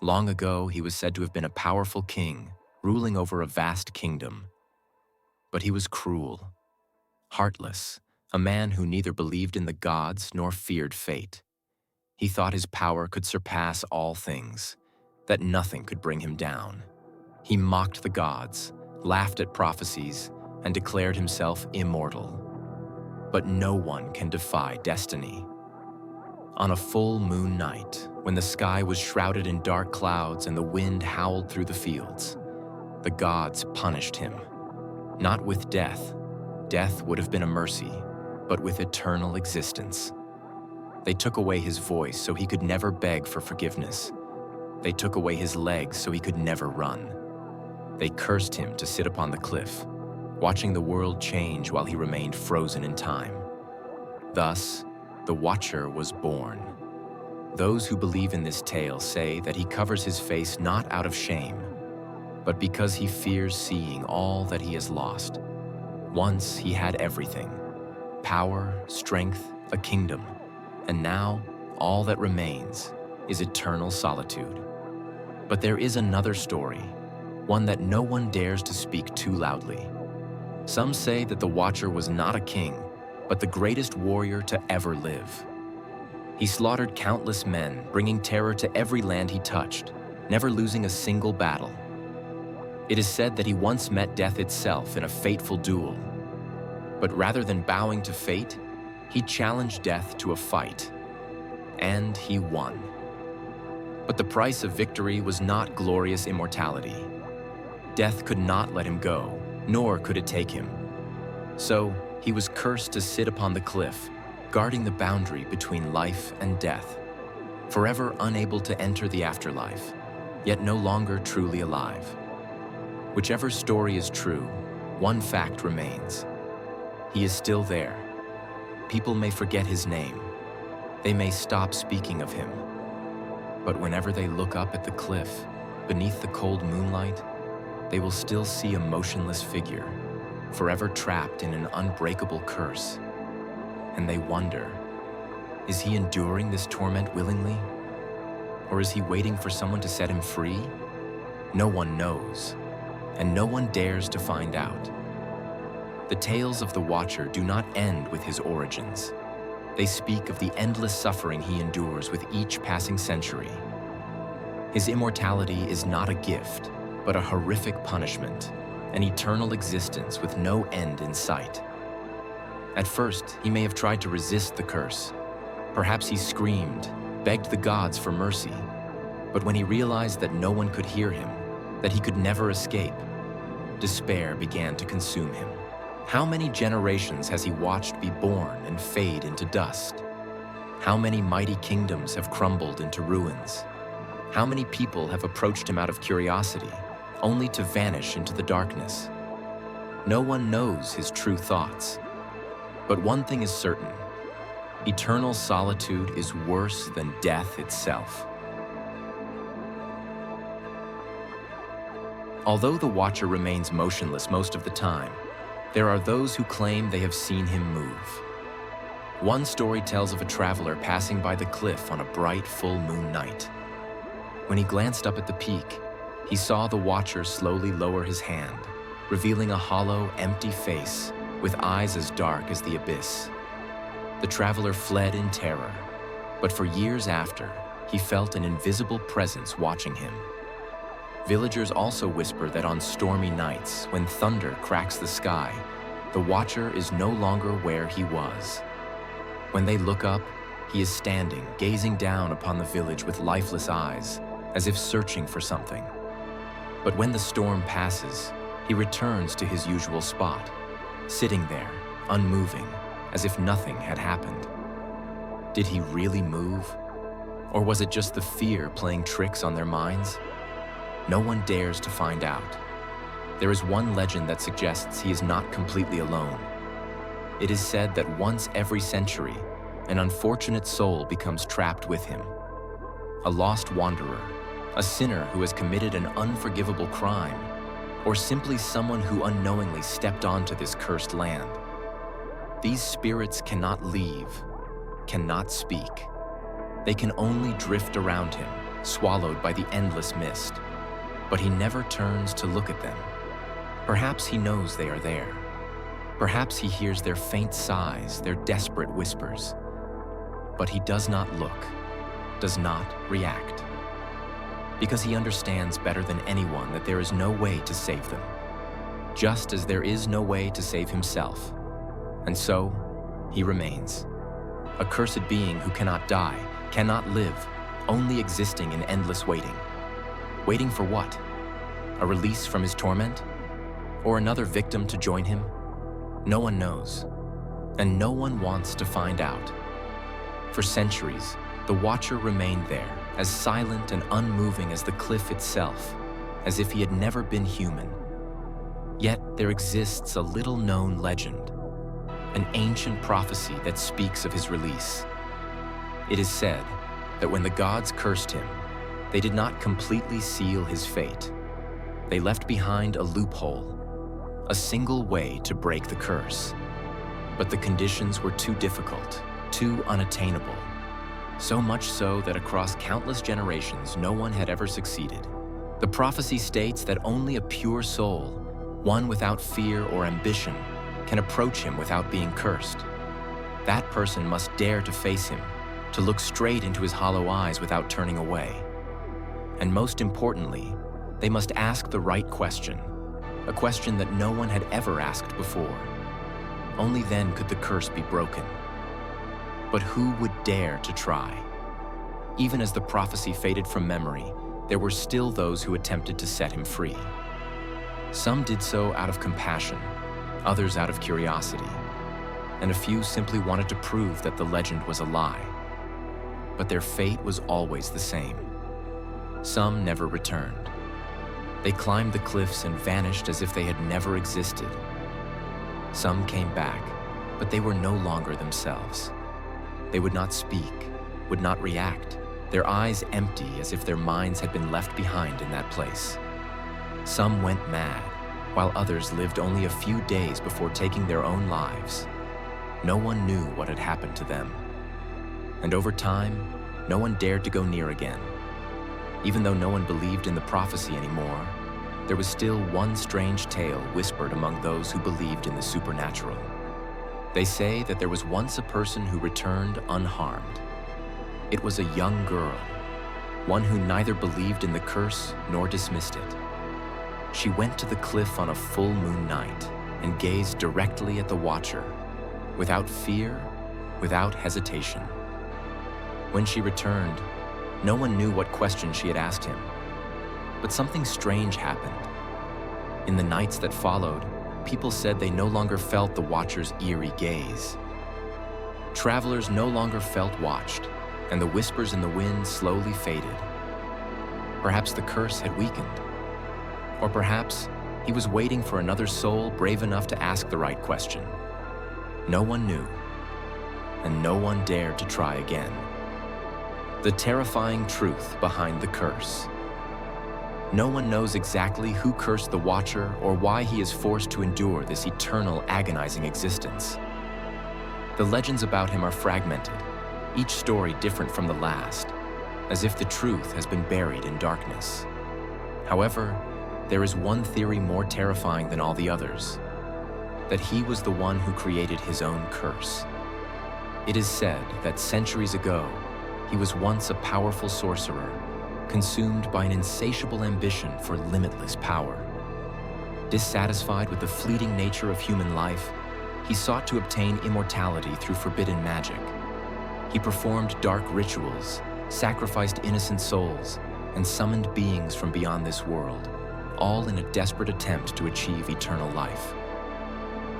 Long ago, he was said to have been a powerful king, ruling over a vast kingdom. But he was cruel, heartless, a man who neither believed in the gods nor feared fate. He thought his power could surpass all things, that nothing could bring him down. He mocked the gods, laughed at prophecies, and declared himself immortal. But no one can defy destiny. On a full moon night, when the sky was shrouded in dark clouds and the wind howled through the fields, the gods punished him. Not with death. Death would have been a mercy, but with eternal existence. They took away his voice so he could never beg for forgiveness. They took away his legs so he could never run. They cursed him to sit upon the cliff, watching the world change while he remained frozen in time. Thus, the Watcher was born. Those who believe in this tale say that he covers his face not out of shame, but because he fears seeing all that he has lost. Once he had everything: power, strength, a kingdom, and now all that remains is eternal solitude. But there is another story, one that no one dares to speak too loudly. Some say that the Watcher was not a king, but the greatest warrior to ever live. He slaughtered countless men, bringing terror to every land he touched, never losing a single battle. It is said that he once met death itself in a fateful duel. But rather than bowing to fate, he challenged death to a fight. And he won. But the price of victory was not glorious immortality. Death could not let him go, nor could it take him. So he was cursed to sit upon the cliff, guarding the boundary between life and death, forever unable to enter the afterlife, yet no longer truly alive. Whichever story is true, one fact remains. He is still there. People may forget his name. They may stop speaking of him. But whenever they look up at the cliff, beneath the cold moonlight, they will still see a motionless figure, forever trapped in an unbreakable curse. And they wonder, is he enduring this torment willingly? Or is he waiting for someone to set him free? No one knows, and no one dares to find out. The tales of the Watcher do not end with his origins. They speak of the endless suffering he endures with each passing century. His immortality is not a gift, but a horrific punishment, an eternal existence with no end in sight. At first, he may have tried to resist the curse. Perhaps he screamed, begged the gods for mercy. But when he realized that no one could hear him, that he could never escape, despair began to consume him. How many generations has he watched be born and fade into dust? How many mighty kingdoms have crumbled into ruins? How many people have approached him out of curiosity, only to vanish into the darkness? No one knows his true thoughts. But one thing is certain: eternal solitude is worse than death itself. Although the Watcher remains motionless most of the time, there are those who claim they have seen him move. One story tells of a traveler passing by the cliff on a bright full moon night. When he glanced up at the peak, he saw the Watcher slowly lower his hand, revealing a hollow, empty face with eyes as dark as the abyss. The traveler fled in terror, but for years after, he felt an invisible presence watching him. Villagers also whisper that on stormy nights, when thunder cracks the sky, the Watcher is no longer where he was. When they look up, he is standing, gazing down upon the village with lifeless eyes, as if searching for something. But when the storm passes, he returns to his usual spot, sitting there, unmoving, as if nothing had happened. Did he really move? Or was it just the fear playing tricks on their minds? No one dares to find out. There is one legend that suggests he is not completely alone. It is said that once every century, an unfortunate soul becomes trapped with him. A lost wanderer, a sinner who has committed an unforgivable crime, or simply someone who unknowingly stepped onto this cursed land. These spirits cannot leave, cannot speak. They can only drift around him, swallowed by the endless mist. But he never turns to look at them. Perhaps he knows they are there. Perhaps he hears their faint sighs, their desperate whispers. But he does not look, does not react. Because he understands better than anyone that there is no way to save them, just as there is no way to save himself. And so, he remains, a cursed being who cannot die, cannot live, only existing in endless waiting. Waiting for what? A release from his torment? Or another victim to join him? No one knows, and no one wants to find out. For centuries, the Watcher remained there, as silent and unmoving as the cliff itself, as if he had never been human. Yet there exists a little-known legend, an ancient prophecy that speaks of his release. It is said that when the gods cursed him, they did not completely seal his fate. They left behind a loophole, a single way to break the curse. But the conditions were too difficult, too unattainable. So much so that across countless generations, no one had ever succeeded. The prophecy states that only a pure soul, one without fear or ambition, can approach him without being cursed. That person must dare to face him, to look straight into his hollow eyes without turning away. And most importantly, they must ask the right question, a question that no one had ever asked before. Only then could the curse be broken. But who would dare to try? Even as the prophecy faded from memory, there were still those who attempted to set him free. Some did so out of compassion, others out of curiosity, and a few simply wanted to prove that the legend was a lie. But their fate was always the same. Some never returned. They climbed the cliffs and vanished as if they had never existed. Some came back, but they were no longer themselves. They would not speak, would not react, their eyes empty as if their minds had been left behind in that place. Some went mad, while others lived only a few days before taking their own lives. No one knew what had happened to them. And over time, no one dared to go near again. Even though no one believed in the prophecy anymore, there was still one strange tale whispered among those who believed in the supernatural. They say that there was once a person who returned unharmed. It was a young girl, one who neither believed in the curse nor dismissed it. She went to the cliff on a full moon night and gazed directly at the watcher, without fear, without hesitation. When she returned, no one knew what question she had asked him. But something strange happened. In the nights that followed, people said they no longer felt the watcher's eerie gaze. Travelers no longer felt watched, and the whispers in the wind slowly faded. Perhaps the curse had weakened. Or perhaps he was waiting for another soul brave enough to ask the right question. No one knew, and no one dared to try again. The terrifying truth behind the curse. No one knows exactly who cursed the Watcher or why he is forced to endure this eternal, agonizing existence. The legends about him are fragmented, each story different from the last, as if the truth has been buried in darkness. However, there is one theory more terrifying than all the others, that he was the one who created his own curse. It is said that centuries ago, he was once a powerful sorcerer, consumed by an insatiable ambition for limitless power. Dissatisfied with the fleeting nature of human life, he sought to obtain immortality through forbidden magic. He performed dark rituals, sacrificed innocent souls, and summoned beings from beyond this world, all in a desperate attempt to achieve eternal life.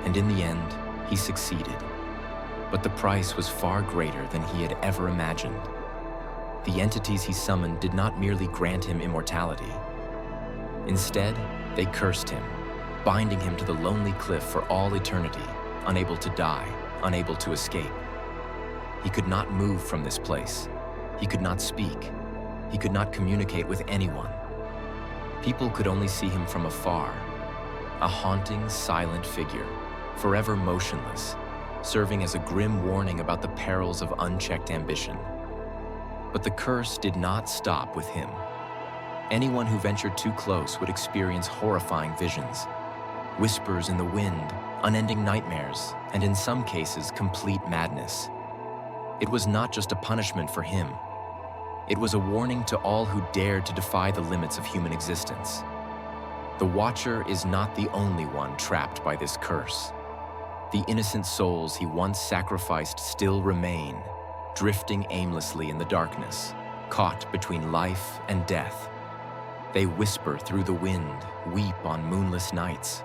And in the end, he succeeded. But the price was far greater than he had ever imagined. The entities he summoned did not merely grant him immortality. Instead, they cursed him, binding him to the lonely cliff for all eternity, unable to die, unable to escape. He could not move from this place. He could not speak. He could not communicate with anyone. People could only see him from afar, a haunting, silent figure, forever motionless, serving as a grim warning about the perils of unchecked ambition. But the curse did not stop with him. Anyone who ventured too close would experience horrifying visions, whispers in the wind, unending nightmares, and in some cases, complete madness. It was not just a punishment for him. It was a warning to all who dared to defy the limits of human existence. The Watcher is not the only one trapped by this curse. The innocent souls he once sacrificed still remain, drifting aimlessly in the darkness, caught between life and death. They whisper through the wind, weep on moonless nights.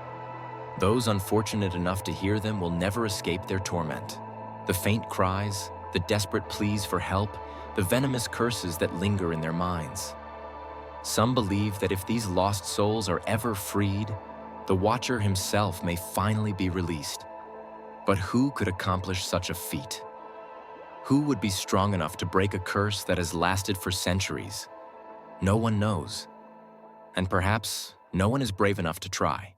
Those unfortunate enough to hear them will never escape their torment. The faint cries, the desperate pleas for help, the venomous curses that linger in their minds. Some believe that if these lost souls are ever freed, the Watcher himself may finally be released. But who could accomplish such a feat? Who would be strong enough to break a curse that has lasted for centuries? No one knows. And perhaps no one is brave enough to try.